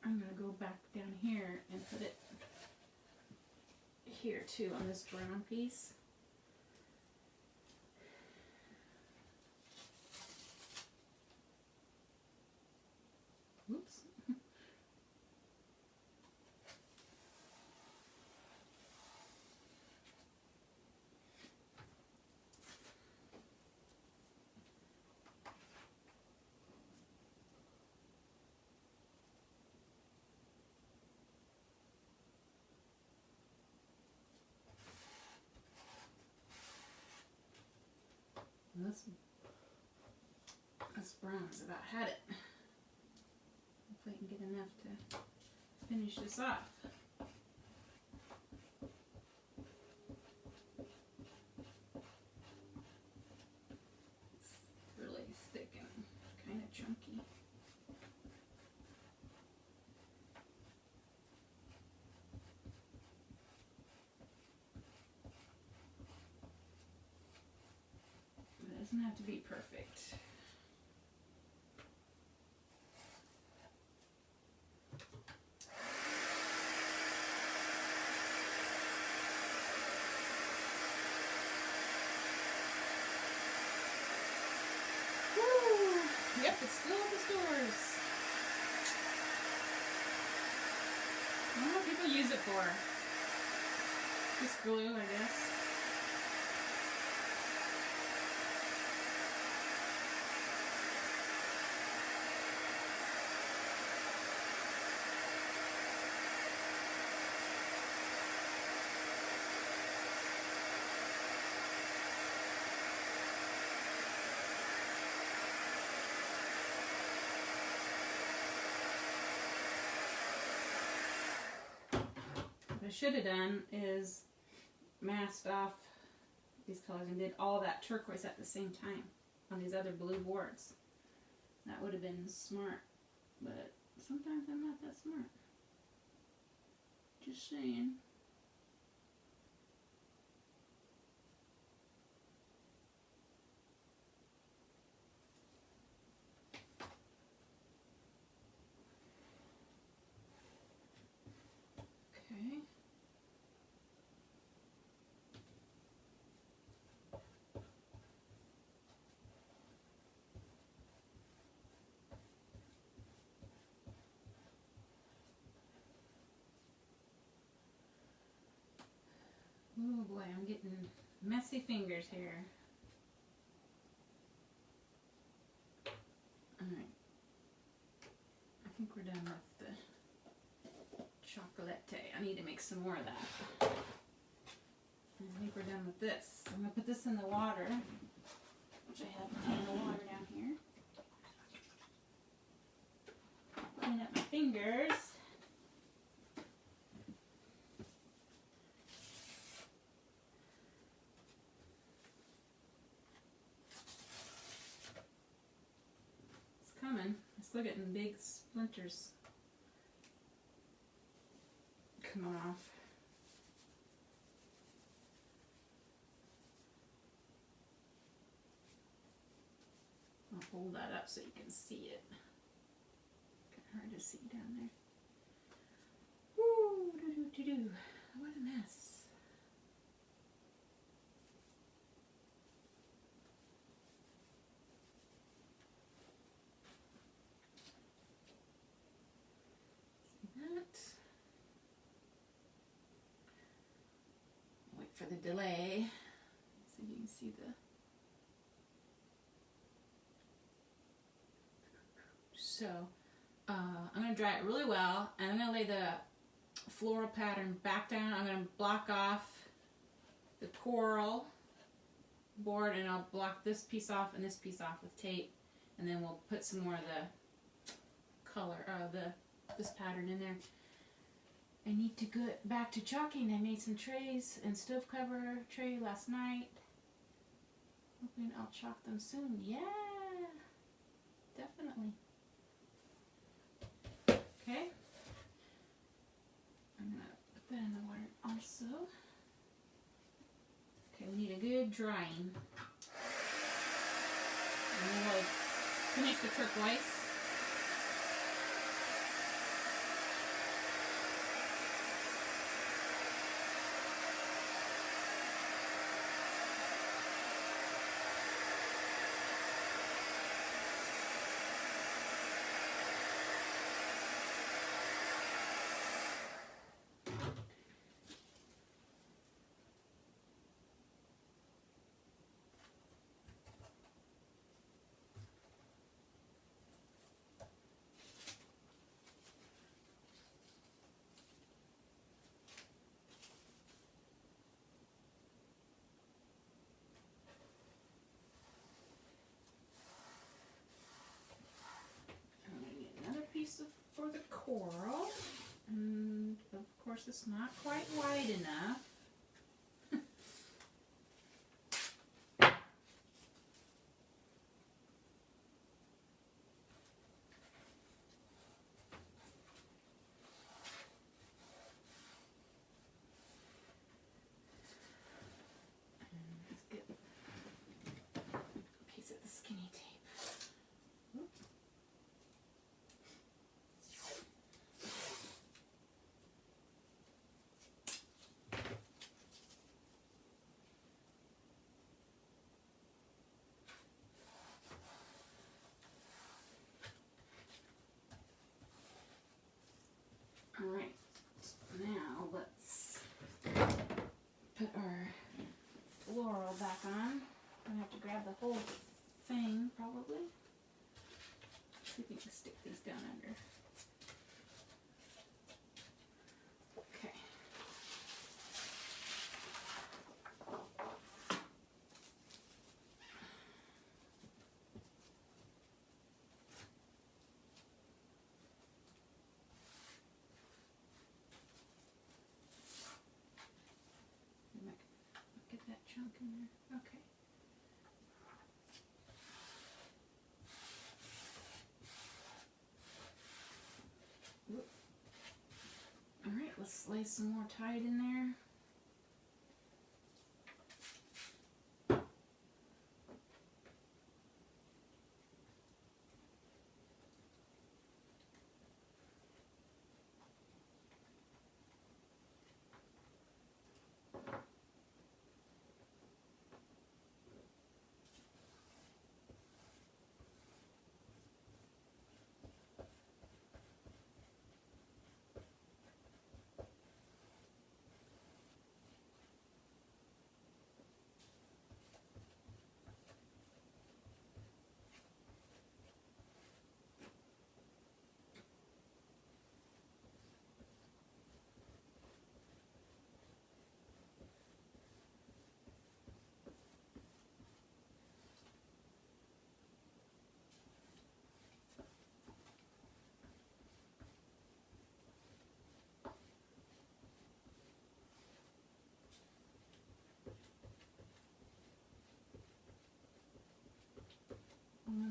I'm going to go back down here and put it here too on this brown piece. Oops. This brown's about had it. Hopefully I can get enough to finish this off. It's really thick and kind of chunky. It doesn't have to be perfect. Yep, it's still at the stores. I don't know what people use it for. Just glue, I guess. What I should have done is masked off these colors and did all that turquoise at the same time on these other blue boards. That would have been smart, but sometimes I'm not that smart. Just saying. Okay. Oh boy, I'm getting messy fingers here. Alright. I think we're done with the chocolate. I need to make some more of that. I think we're done with this. I'm going to put this in the water, which I have a ton of water down here. Clean up my fingers. It's coming. I'm still getting big splinters coming off. I'll hold that up so you can see it. Kind of hard to see down there. Woo! Do-do-do-do. What a mess. See that? Wait for the delay. So you can see the. So, I'm going to dry it really well, and I'm going to lay the floral pattern back down. I'm going to block off the coral board, and I'll block this piece off and this piece off with tape, and then we'll put some more of the color, this pattern in there. I need to get back to chalking. I made some trays and stove cover tray last night. Hoping I'll chalk them soon. Yeah, definitely. Okay, I'm going to put that in the water also. Okay, we need a good drying. And then we'll finish the turquoise. coral. And of course it's not quite wide enough. Alright, now let's put our floral back on. I'm going to have to grab the whole thing, probably. See if we can stick these down under. Okay. Get that chunk in there. Okay. Alright, let's lay some more tide in there.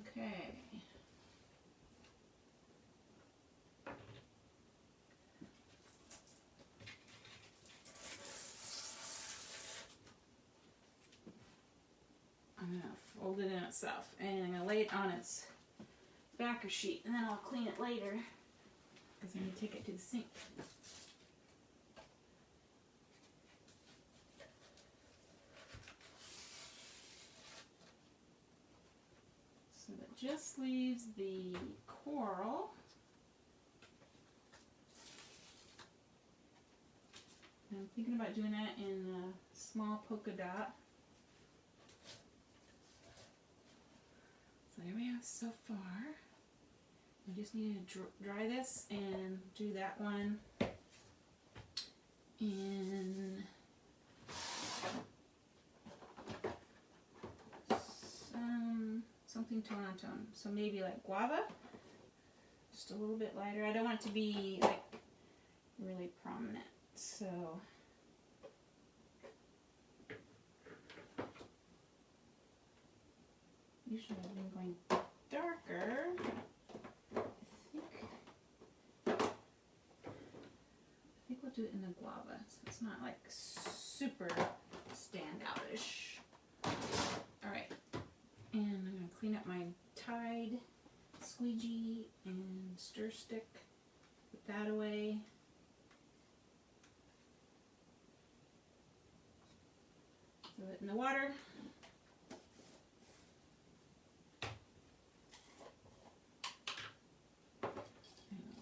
Okay. I'm going to fold it in itself and I'm going to lay it on its backer sheet and then I'll clean it later because I'm going to take it to the sink. So that just leaves the coral. I'm thinking about doing that in a small polka dot. So there we have so far. We just need to dry this and do that one in something tone on tone. So maybe like guava, just a little bit lighter. I don't want it to be like really prominent. So usually I've been going darker. I think we'll do it in the guava, so it's not like super standoutish. All right, and I'm gonna clean up my Tide squeegee and stir stick. Put that away. Throw it in the water. And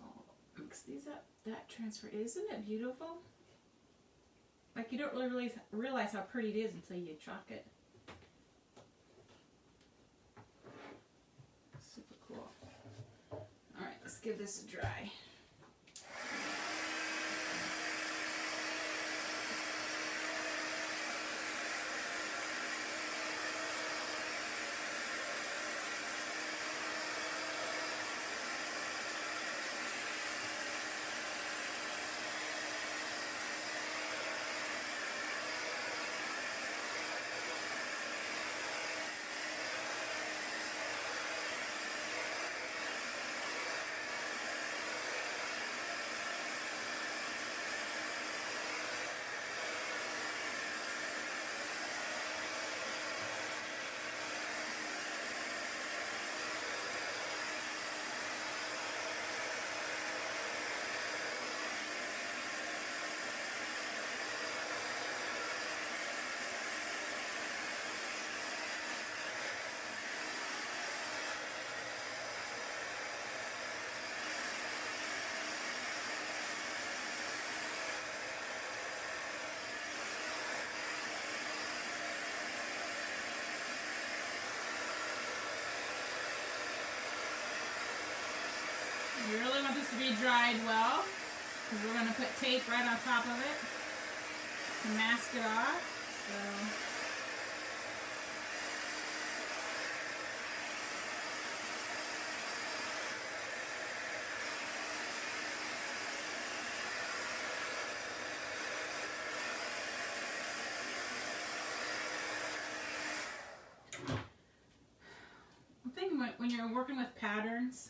I'll mix these up. That transfer, isn't it beautiful? Like you don't really realize how pretty it is until you chalk it. Super cool. Alright, let's give this a dry. You really want this to be dried well, because we're going to put tape right on top of it to mask it off. So when you're working with patterns,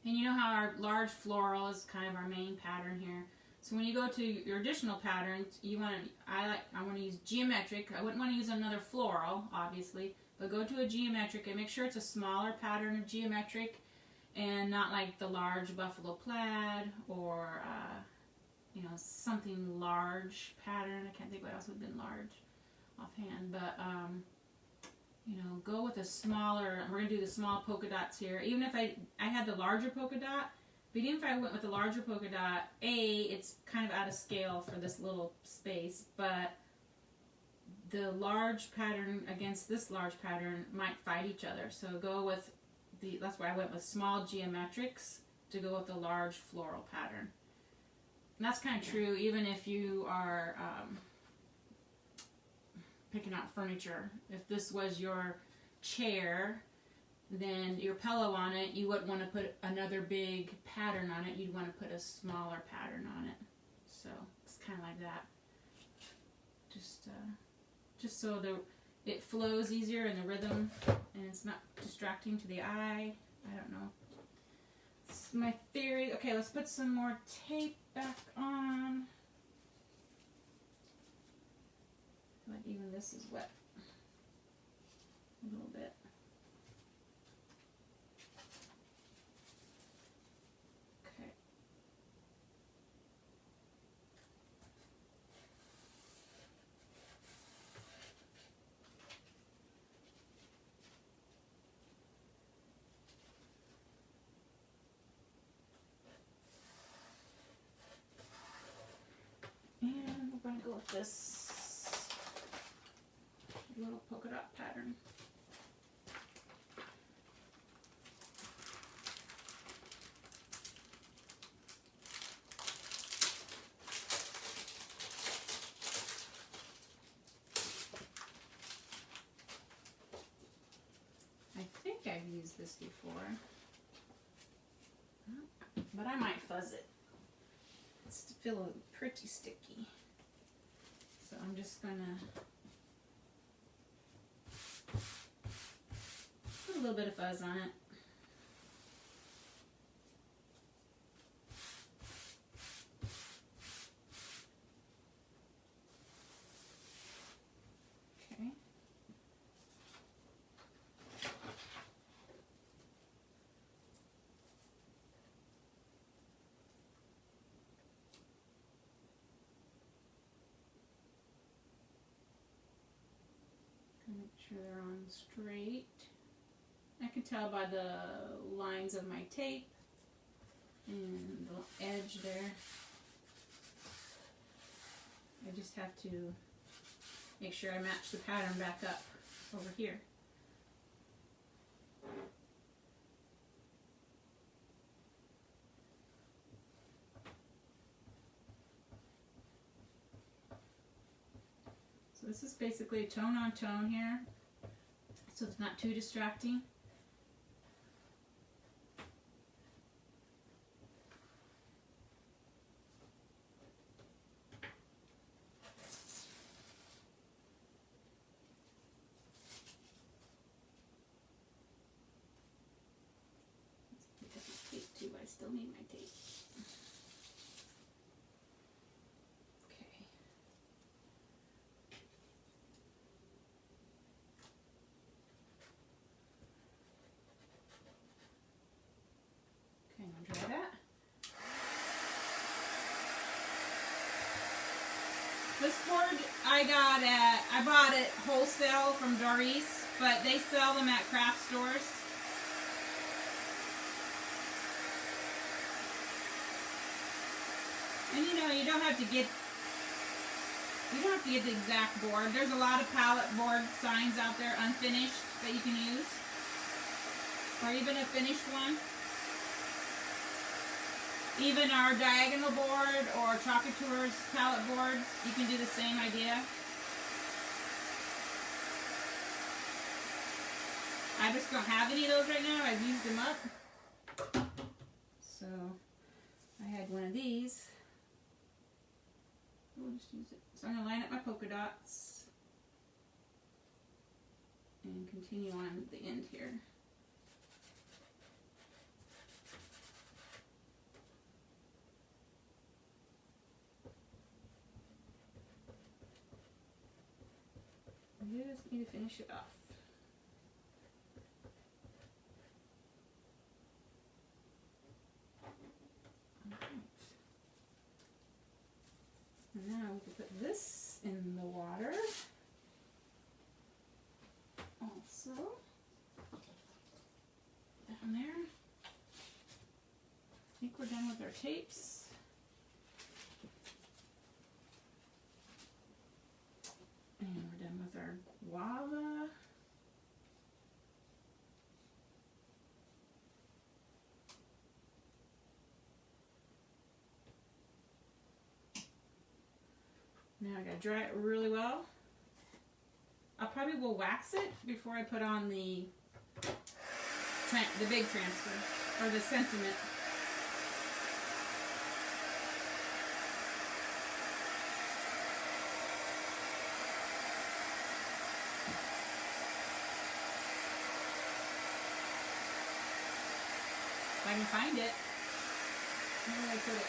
and you know how our large floral is kind of our main pattern here. So when you go to your additional patterns, I want to use geometric. I wouldn't want to use another floral, obviously, but go to a geometric and make sure it's a smaller pattern of geometric, and not like the large buffalo plaid or something large pattern. I can't think what else would have been large offhand, but go with a smaller. We're going to do the small polka dots here. Even if I had the larger polka dot, but even if I went with the larger polka dot, it's kind of out of scale for this little space, but the large pattern against this large pattern might fight each other. So go with that's why I went with small geometrics to go with the large floral pattern. And that's kind of true even if you are picking out furniture. If this was your chair, then your pillow on it, you wouldn't want to put another big pattern on it. You'd want to put a smaller pattern on it. So it's kind of like that. Just so it flows easier in the rhythm and it's not distracting to the eye. I don't know. It's my theory. Okay, let's put some more tape back on. I feel like even this is wet a little bit. Okay. And we're going to go with this little polka dot pattern. I think I've used this before, but I might fuzz it. It's feeling pretty sticky. So I'm just gonna put a little bit of fuzz on it. Okay. Make sure they're on straight. I can tell by the lines of my tape and the edge there. I just have to make sure I match the pattern back up over here. So this is basically tone on tone here, so it's not too distracting. Because it's tape too, but I still need my tape. This board I bought it wholesale from Doris, but they sell them at craft stores. And you don't have to get the exact board. There's a lot of pallet board signs out there unfinished that you can use, or even a finished one. Even our diagonal board or Couture's pallet boards, you can do the same idea. I just don't have any of those right now. I've used them up. So I had one of these. We'll just use it. So I'm going to line up my polka dots and continue on the end here. You just need to finish it off. And now we can put this in the water. Also, down there. I think we're done with our tapes. And we're done with our guava. Now I gotta dry it really well. I probably will wax it before I put on the big transfer or the sentiment. If I can find it. Where did I put it?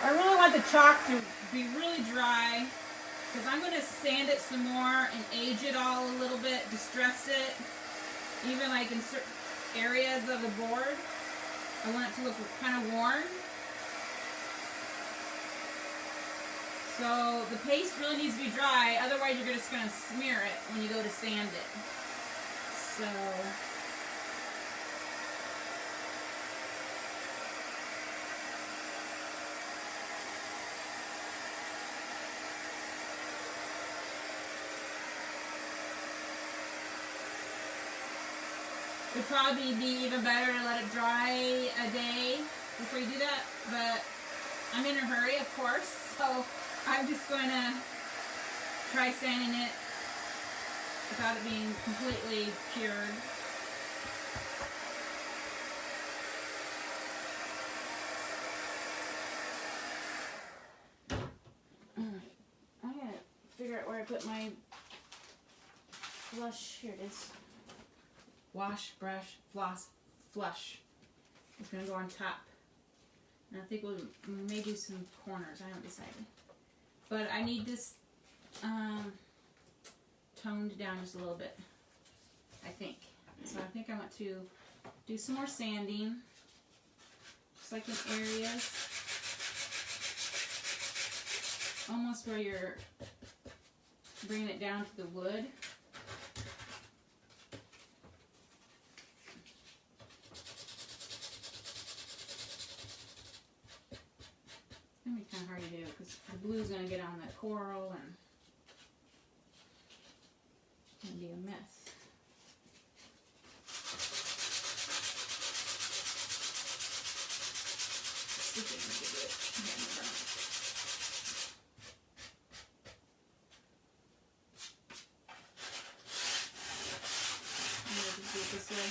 I really want the chalk to be really dry because I'm going to sand it some more and age it all a little bit, distress it, even like in certain areas of the board. I want it to look kind of worn. So the paste really needs to be dry, otherwise you're just going to smear it when you go to sand it. So it would probably be even better to let it dry a day before you do that, but I'm in a hurry, of course, so I'm just going to try sanding it without it being completely cured. Alright, I gotta figure out where I put my flush. Here it is. Wash, brush, floss, flush. It's going to go on top. And I think we'll maybe do some corners. I haven't decided. But I need this toned down just a little bit, I think. So I think I want to do some more sanding, just like in areas almost where you're bringing it down to the wood. It's going to be kind of hard to do because the blue's going to get on the coral and it's going to be a mess. See if I can do it here in the brown. I'm going to do it this way.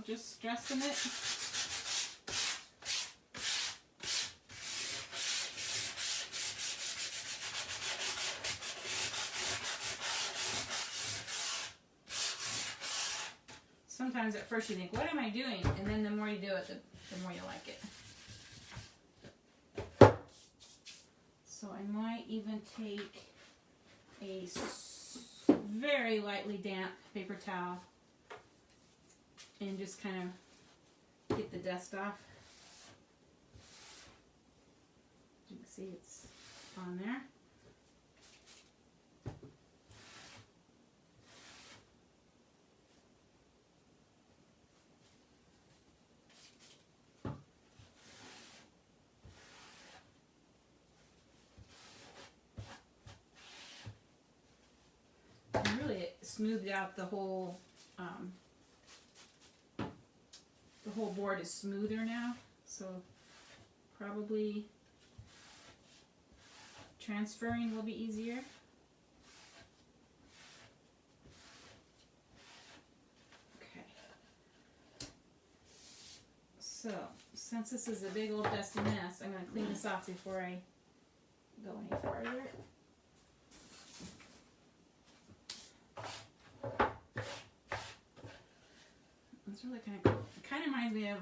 just stressing it. Sometimes at first you think, what am I doing? And then the more you do it, the more you like it. So I might even take a very lightly damp paper towel and just kind of get the dust off. You can see it's on there. Smoothed out the whole board is smoother now, so probably transferring will be easier. Okay, so since this is a big old dusty mess, I'm going to clean this off before I go any farther. It's really kind of cool. It kind of reminds me of,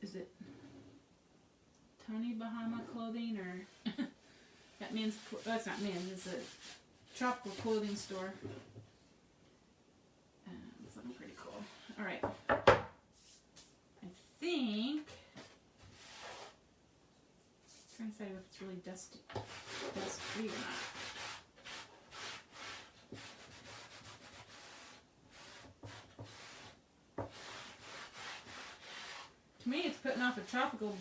is it Tony Bahama Clothing or that men's? Oh, it's not men's. It's a tropical clothing store. Something pretty cool. All right. I think. I'm trying to decide if it's really dust free or not. To me, it's putting off a tropical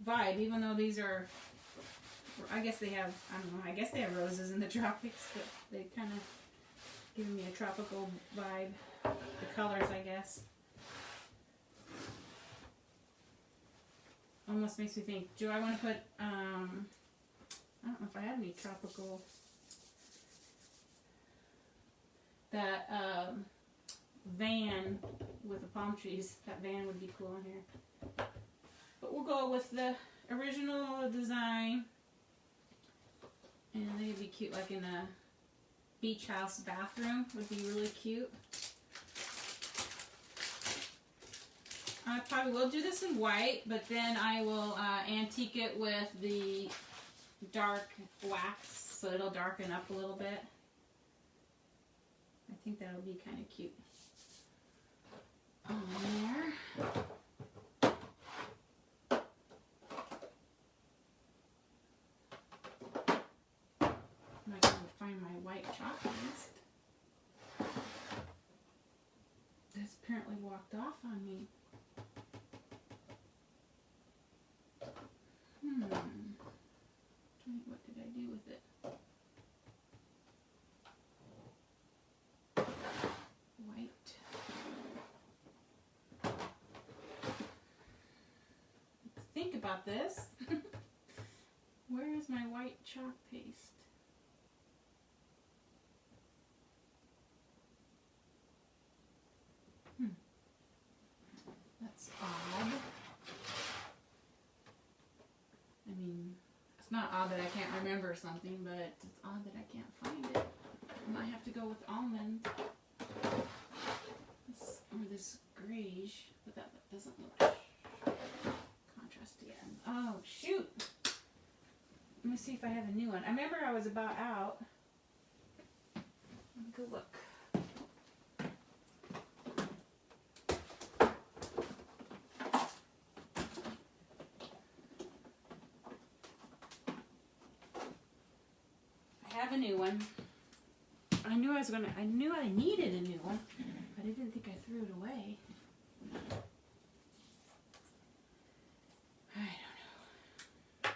vibe, even though these are, I guess they have, I don't know, I guess they have roses in the tropics, but they kind of give me a tropical vibe. The colors, I guess. Almost makes me think, do I want to put, I don't know if I have any tropical, that van with the palm trees, that van would be cool on here. But we'll go with the original design. And I think it'd be cute, like in a beach house bathroom would be really cute. I probably will do this in white, but then I will antique it with the dark wax so it'll darken up a little bit. I think that'll be kind of cute on there. I'm not going to find my white chalk paste. This apparently walked off on me. What did I do with it? White. Let's think about this. Where is my white chalk paste? That's odd. I mean, it's not odd that I can't remember something, but it's odd that I can't find it. I might have to go with almond. This grayish, but that doesn't look contrasty. Oh, shoot. Let me see if I have a new one. I remember I was about out. Let me go look. A new one. I knew I needed a new one, but I didn't think I threw it away. I don't know.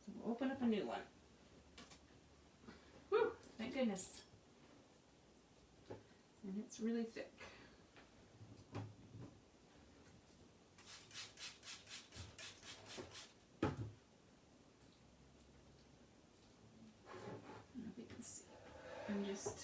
So we'll open up a new one. Whew, thank goodness. And it's really thick. I'm just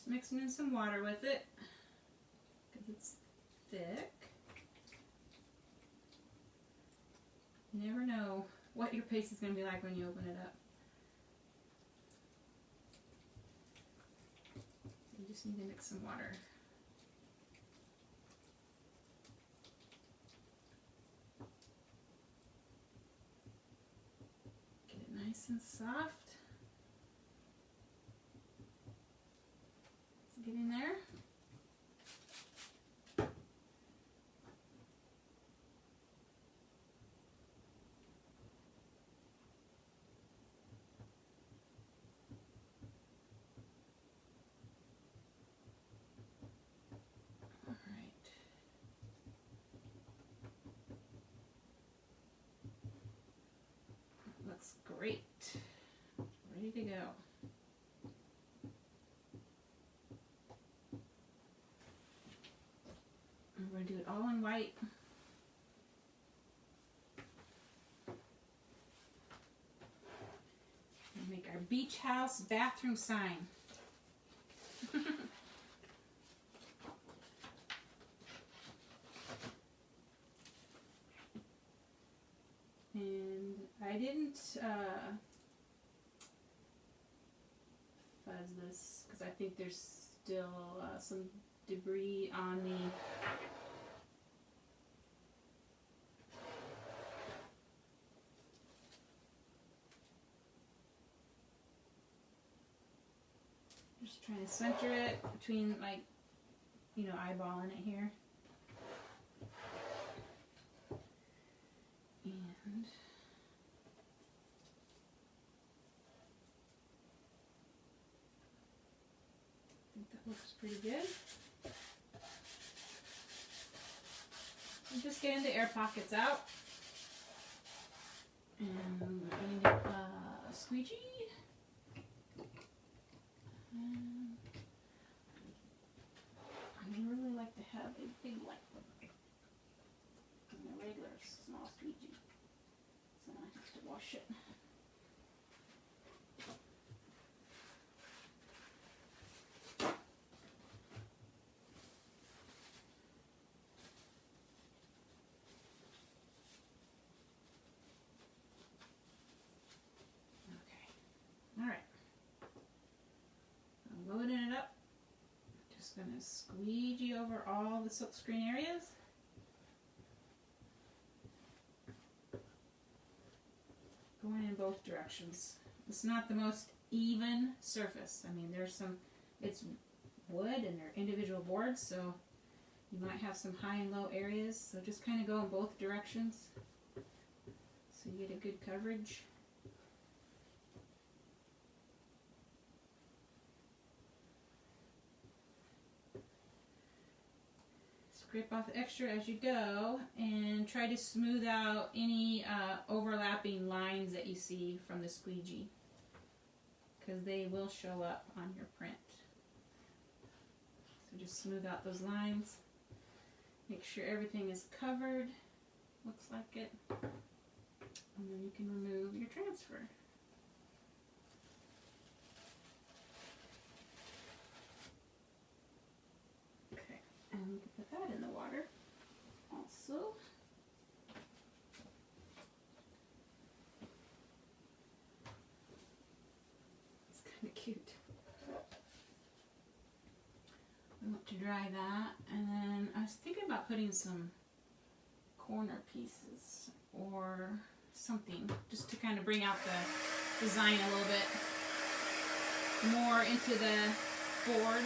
Just mixing in some water with it because it's thick. You never know what your paste is going to be like when you open it up. You just need to mix some water. Get it nice and soft. Let's get in there. Looks great. Ready to go. I'm going to do it all in white. And make our beach house bathroom sign. And I didn't fuzz this because I think there's still some debris on the just trying to center it between, like, you know, eyeballing it here. And I think that looks pretty good. And just getting the air pockets out. And I'm going to get a squeegee. I really like to have a big one. And a regular small squeegee. So I have to wash it. Alright, I'm loading it up. Just going to squeegee over all the silkscreen areas. Going in both directions. It's not the most even surface. I mean, there's some, it's wood and they're individual boards, so you might have some high and low areas. So just kind of go in both directions so you get a good coverage. Scrape off the extra as you go and try to smooth out any overlapping lines that you see from the squeegee, because they will show up on your print. So just smooth out those lines. Make sure everything is covered, looks like it, and then you can remove your transfer. And we can put that in the water also. It's kind of cute. I want to dry that, and then I was thinking about putting some corner pieces or something just to kind of bring out the design a little bit more into the board.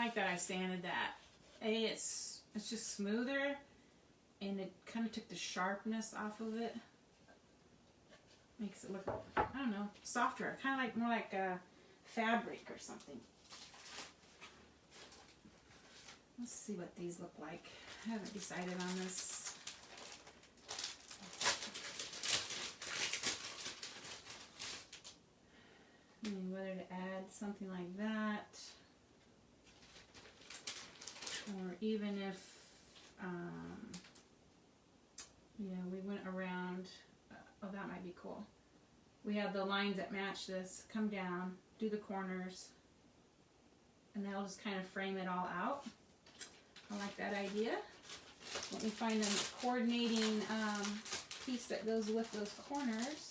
like that I sanded that. It's just smoother, and it kind of took the sharpness off of it. Makes it look, I don't know, softer. Kind of like more like a fabric or something. Let's see what these look like. I haven't decided on this. Whether to add something like that, or even if you know, we went around. Oh, that might be cool. We have the lines that match this. Come down, do the corners, and that'll just kind of frame it all out. I like that idea. Let me find a coordinating piece that goes with those corners.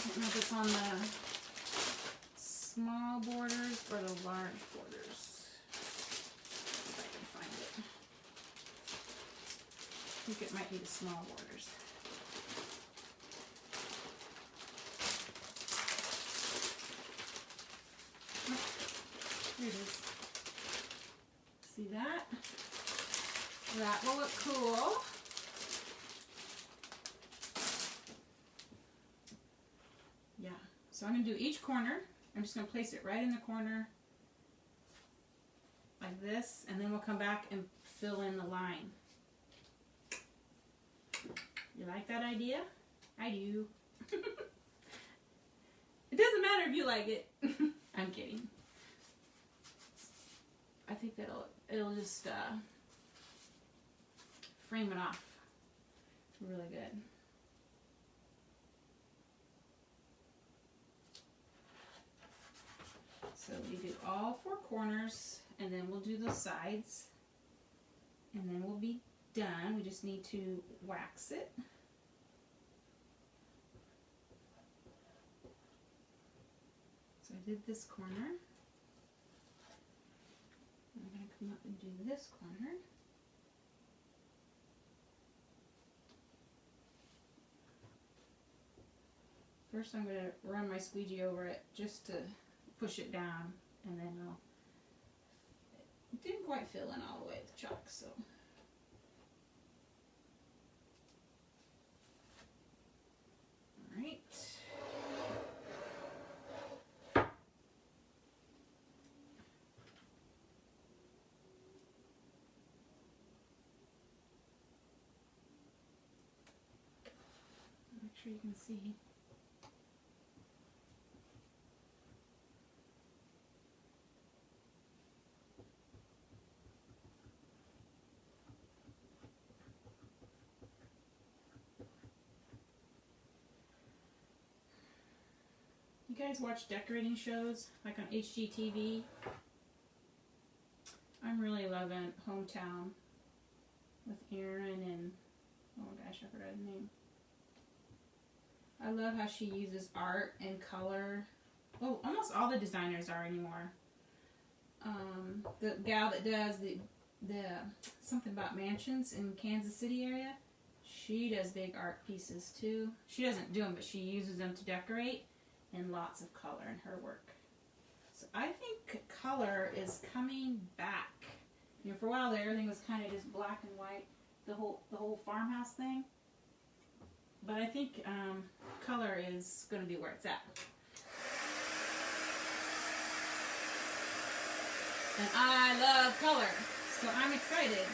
I don't know if it's on the small borders or the large borders. If I can find it. I think it might be the small borders. Oh, here it is. See that? That will look cool. Yeah, so I'm going to do each corner. I'm just going to place it right in the corner like this, and then we'll come back and fill in the line. You like that idea? I do. It doesn't matter if you like it. I'm kidding. I think it'll just frame it off really good. So we do all four corners, and then we'll do the sides, and then we'll be done. We just need to wax it. So I did this corner. I'm going to come up and do this corner. First I'm going to run my squeegee over it just to push it down, and then it didn't quite fill in all the way with the chalk, so. All right. Make sure you can see. You guys watch decorating shows like on HGTV? I'm really loving Hometown with Erin and, oh gosh, I forgot his name. I love how she uses art and color. Well, almost all the designers are anymore. The gal that does the something about mansions in Kansas City area, she does big art pieces too. She doesn't do them, but she uses them to decorate, and lots of color in her work. So I think color is coming back. You know, for a while there, everything was kind of just black and white, the whole farmhouse thing. But I think color is going to be where it's at. And I love color, so I'm excited.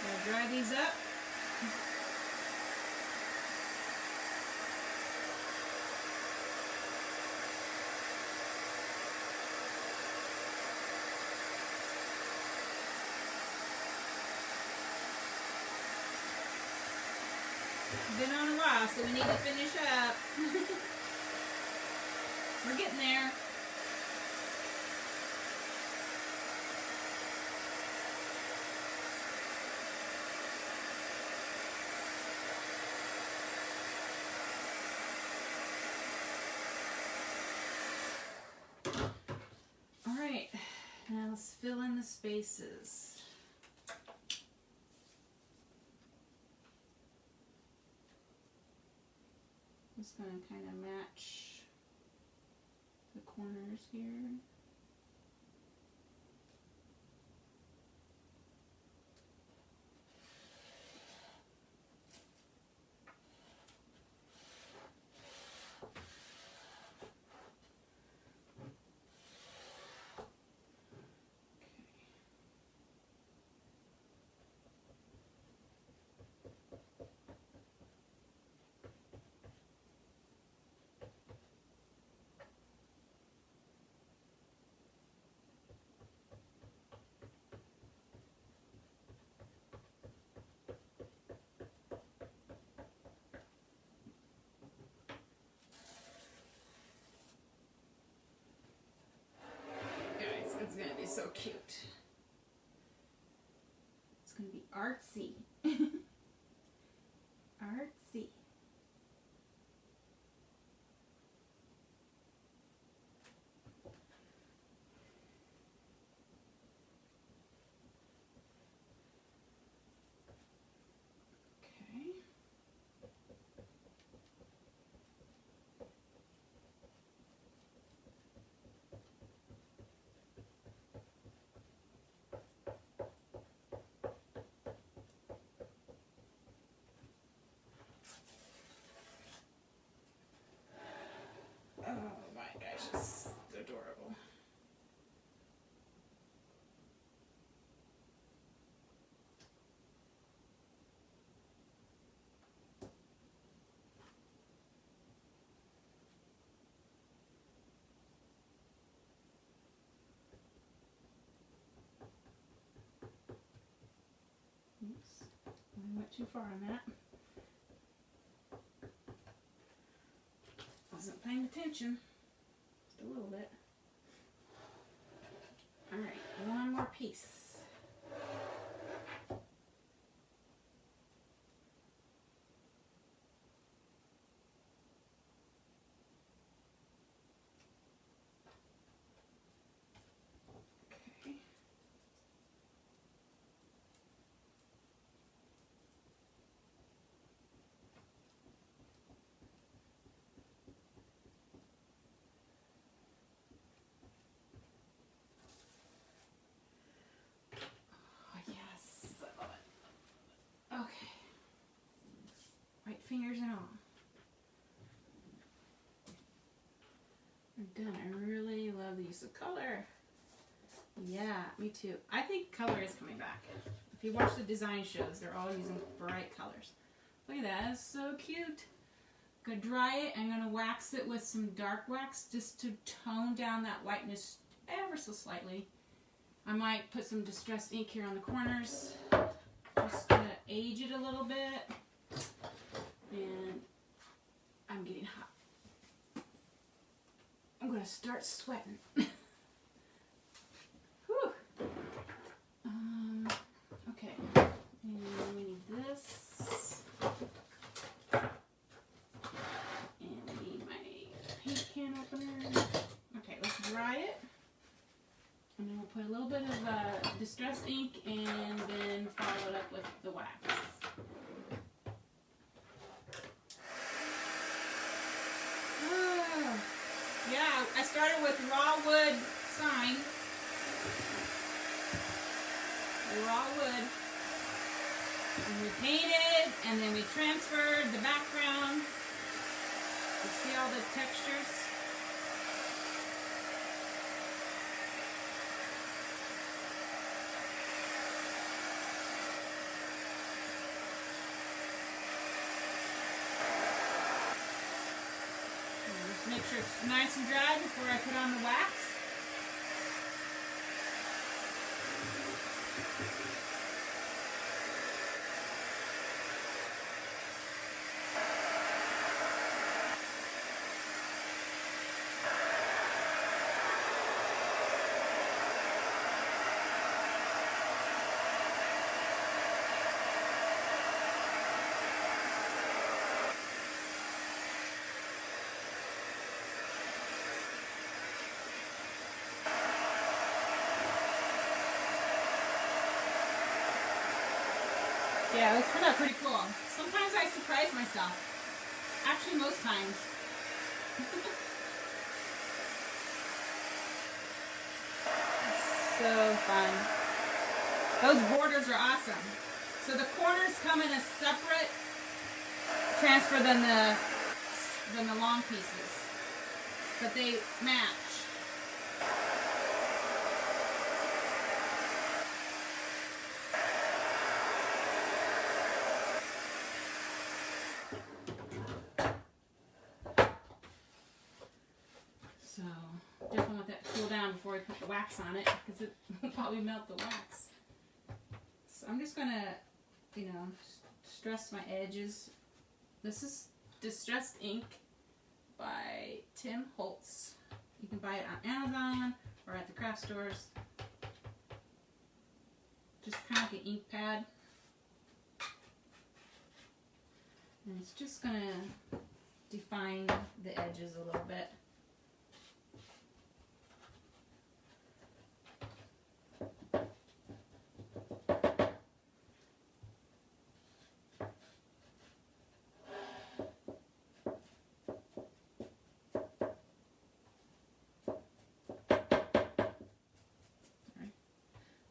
I'll dry these up. Been on a while, so we need to finish up. We're getting there. let's fill in the spaces. Just going to kind of match the corners here. It's gonna be so cute. It's gonna be artsy. Artsy. Okay. Oh my gosh, it's adorable. Oops, I went too far on that. Wasn't paying attention. Just a little bit. Alright, one more piece. Okay. Okay. White fingers and all. We're done. I really love the use of color. Yeah, me too. I think color is coming back. If you watch the design shows, they're all using bright colors. Look at that. That's so cute. I'm going to dry it. I'm going to wax it with some dark wax just to tone down that whiteness ever so slightly. I might put some distressed ink here on the corners. Just going to age it a little bit. And I'm getting hot. I'm going to start sweating. Whew. Okay. And we need this. And I need my paint can opener. Okay, let's dry it. And then we'll put a little bit of distressed ink and then follow it up with the wax. Oh, yeah, I started with raw wood sign. Raw wood. And we painted, and then we transferred the background. You see all the textures? Just make sure it's nice and dry before I put on the wax. Yeah, those turned out pretty cool. Sometimes I surprise myself. Actually, most times. So fun. Those borders are awesome. So the corners come in a separate transfer than the long pieces, but they match. So definitely want that to cool down before we put the wax on it, because it will probably melt the wax. So I'm just gonna, you know, stress my edges. This is Distressed Ink by Tim Holtz. You can buy it on Amazon or at the craft stores. Just kind of like an ink pad. And it's just gonna define the edges a little bit.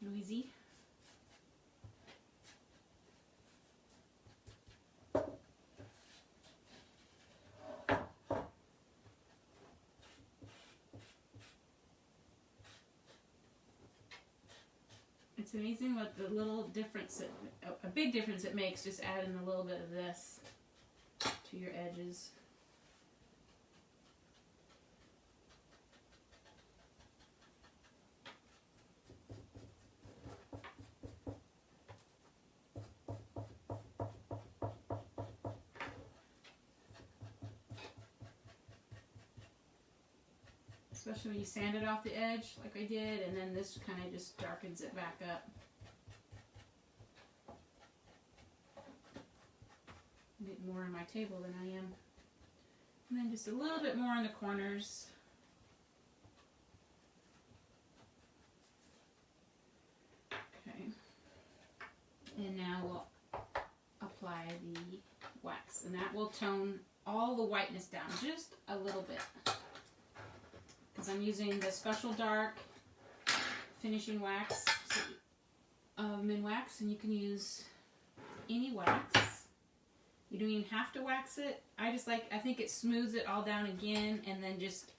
Noisy. It's amazing what the little difference, a big difference it makes, just adding a little bit of this to your edges. Especially when you sand it off the edge like I did, and then this kind of just darkens it back up. A bit more on my table than I am. And then just a little bit more on the corners. Okay. And now we'll apply the wax, and that will tone all the whiteness down just a little bit. Because I'm using the Special Dark finishing wax of Minwax, and you can use any wax. You don't even have to wax it. I think it smooths it all down again, and then just,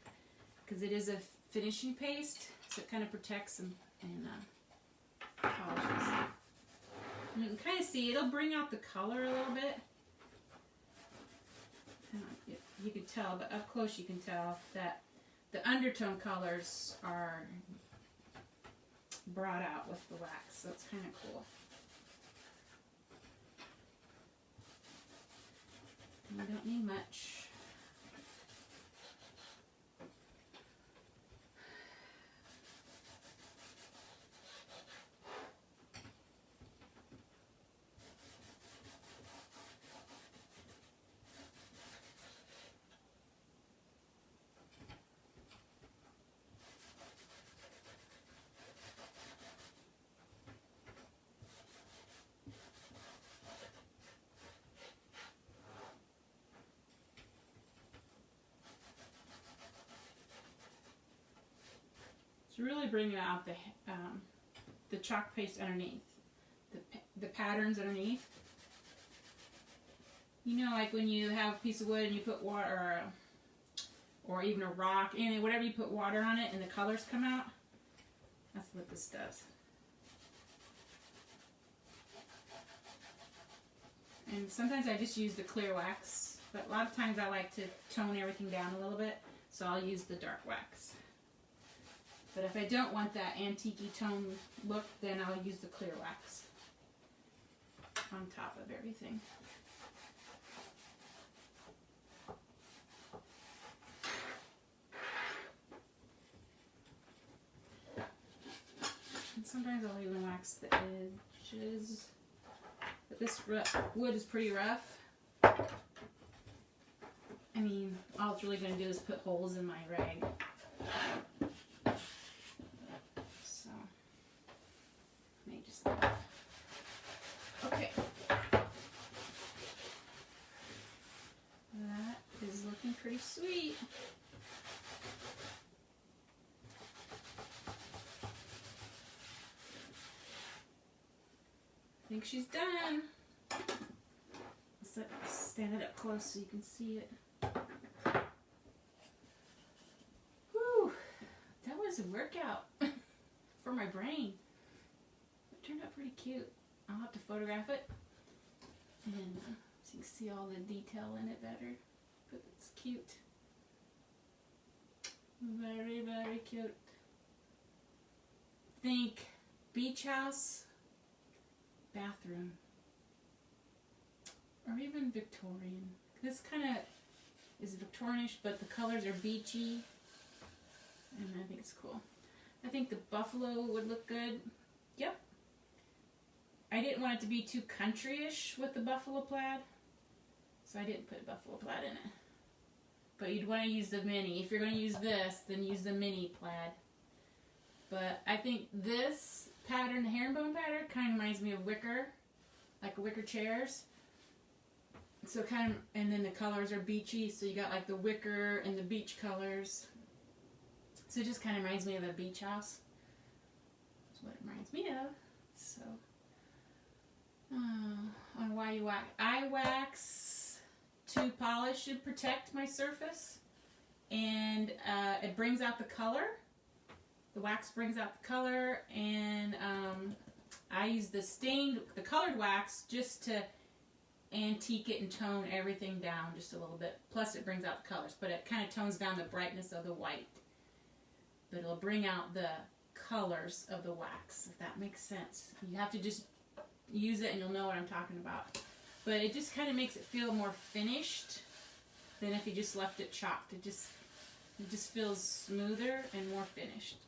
because it is a finishing paste, so it kind of protects and polishes. And you can kind of see, it'll bring out the color a little bit. You can tell, but up close you can tell that the undertone colors are brought out with the wax, so it's kind of cool. And you don't need much. Really bringing out the chalk paste underneath, the patterns underneath. You know, like when you have a piece of wood and you put water, or even a rock, whatever you put water on it and the colors come out. That's what this does. And sometimes I just use the clear wax, but a lot of times I like to tone everything down a little bit, so I'll use the dark wax. But if I don't want that antique-y tone look, then I'll use the clear wax on top of everything. And sometimes I'll even wax the edges. But this wood is pretty rough. I mean, all it's really going to do is put holes in my rag. Okay. think she's done. Let's stand it up close so you can see it. Whew, that was a workout for my brain. It turned out pretty cute. I'll have to photograph it and so you can see all the detail in it better. But it's cute. Very, very cute. Think beach house, bathroom, or even Victorian. This kind of is Victorianish, but the colors are beachy, and I think it's cool. I think the buffalo would look good. Yep. I didn't want it to be too country-ish with the buffalo plaid, so I didn't put buffalo plaid in it. But you'd want to use the mini. If you're going to use this, then use the mini plaid. But I think this pattern, the herringbone pattern, kind of reminds me of wicker, like wicker chairs. So kind of, and then the colors are beachy, so you got like the wicker and the beach colors. So it just kind of reminds me of a beach house. That's what it reminds me of. So, on why you wax. I wax to polish and protect my surface, and it brings out the color. The wax brings out the color, and I use the colored wax just to antique it and tone everything down just a little bit. Plus it brings out the colors, but it kind of tones down the brightness of the white. But it'll bring out the colors of the wax, if that makes sense. You have to just use it and you'll know what I'm talking about. But it just kind of makes it feel more finished than if you just left it chopped. It just feels smoother and more finished.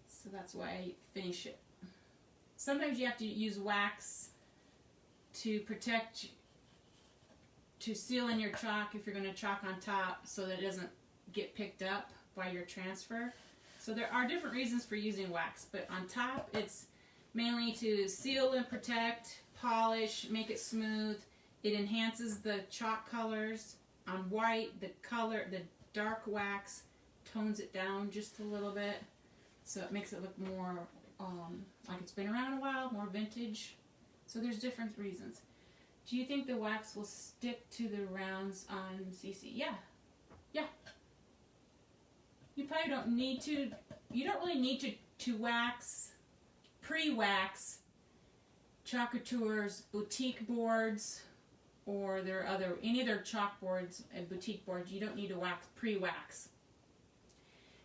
So that's why I finish it. Sometimes you have to use wax to protect, to seal in your chalk if you're going to chalk on top so that it doesn't get picked up by your transfer. So there are different reasons for using wax, but on top it's mainly to seal and protect, polish, make it smooth. It enhances the chalk colors. On white, the dark wax tones it down just a little bit, so it makes it look more like it's been around a while, more vintage. So there's different reasons. Do you think the wax will stick to the rounds on CC? Yeah. Yeah. You probably don't need to, you don't really need to wax, pre-wax Couture's boutique boards, or any of their chalk boards and boutique boards. You don't need to wax, pre-wax.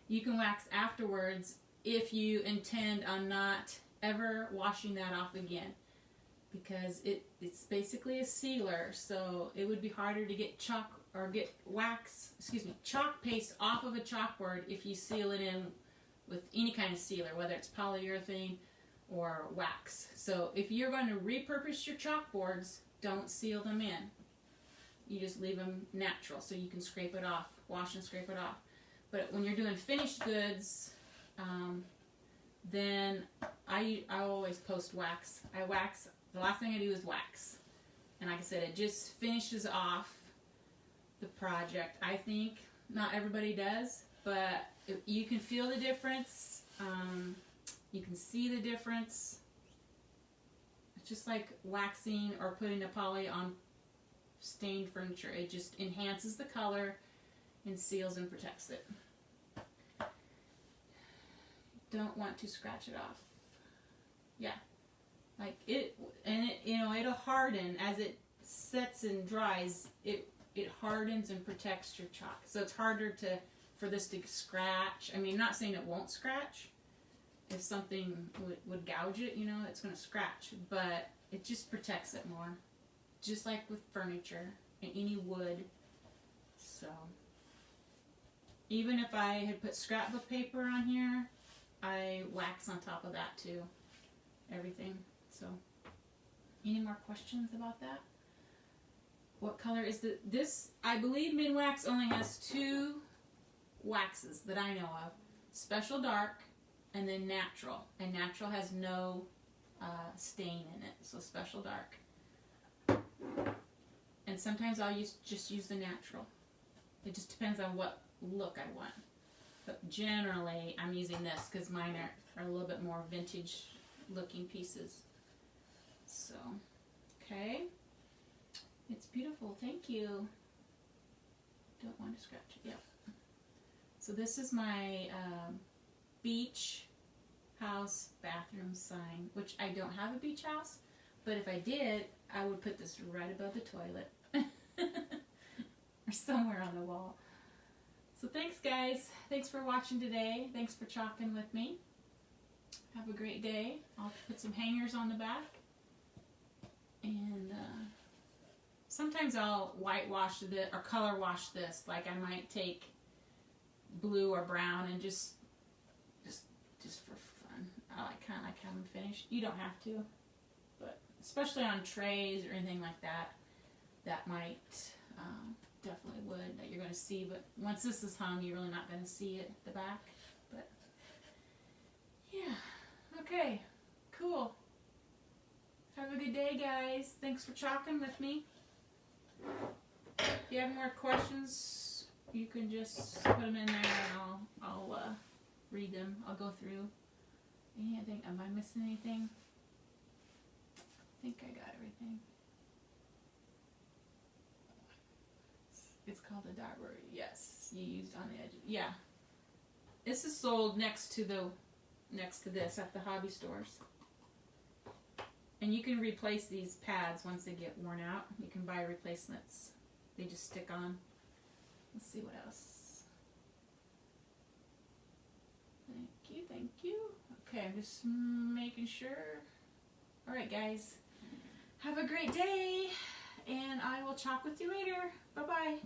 You can wax afterwards if you intend on not ever washing that off again, because it's basically a sealer, so it would be harder to get chalk paste off of a chalkboard if you seal it in with any kind of sealer, whether it's polyurethane or wax. So if you're going to repurpose your chalkboards, don't seal them in. You just leave them natural so you can scrape it off, wash and scrape it off. But when you're doing finished goods, then I always post wax. I wax, the last thing I do is wax. And like I said, it just finishes off the project. I think not everybody does, but you can feel the difference. You can see the difference. It's just like waxing or putting a poly on stained furniture. It just enhances the color and seals and protects it. Don't want to scratch it off. Yeah. Like it, and it, it'll harden as it sets and dries. It hardens and protects your chalk. So it's harder for this to scratch. I mean, I'm not saying it won't scratch. If something would gouge it, it's going to scratch. But it just protects it more. Just like with furniture and any wood. So, even if I had put scrapbook paper on here, I wax on top of that too. Everything. So, any more questions about that? What color is this? I believe Minwax only has 2 waxes that I know of. Special Dark and then Natural. And Natural has no stain in it. So Special Dark. And sometimes I'll just use the Natural. It just depends on what look I want. But generally I'm using this because mine are a little bit more vintage looking pieces. So, okay. It's beautiful. Thank you. Don't want to scratch it. Yep. So this is my beach house bathroom sign, which I don't have a beach house, but if I did, I would put this right above the toilet or somewhere on the wall. So thanks, guys. Thanks for watching today. Thanks for chalking with me. Have a great day. I'll put some hangers on the back. And sometimes I'll whitewash or color wash this. Like I might take blue or brown and just for fun. I kind of like have them finished. You don't have to, but especially on trays or anything like that, that might definitely would that you're going to see. But once this is hung, you're really not going to see it at the back. But yeah, okay, cool. Have a good day, guys. Thanks for chalking with me. If you have more questions, you can just put them in there and I'll read them. I'll go through. Anything? Am I missing anything? I think I got everything. It's called a dartboard. Yes, you used on the edge. Yeah. This is sold next to this at the hobby stores. And you can replace these pads once they get worn out. You can buy replacements. They just stick on. Let's see what else. Thank you. Okay, I'm just making sure. Alright, guys. Have a great day, and I will chalk with you later. Bye-bye.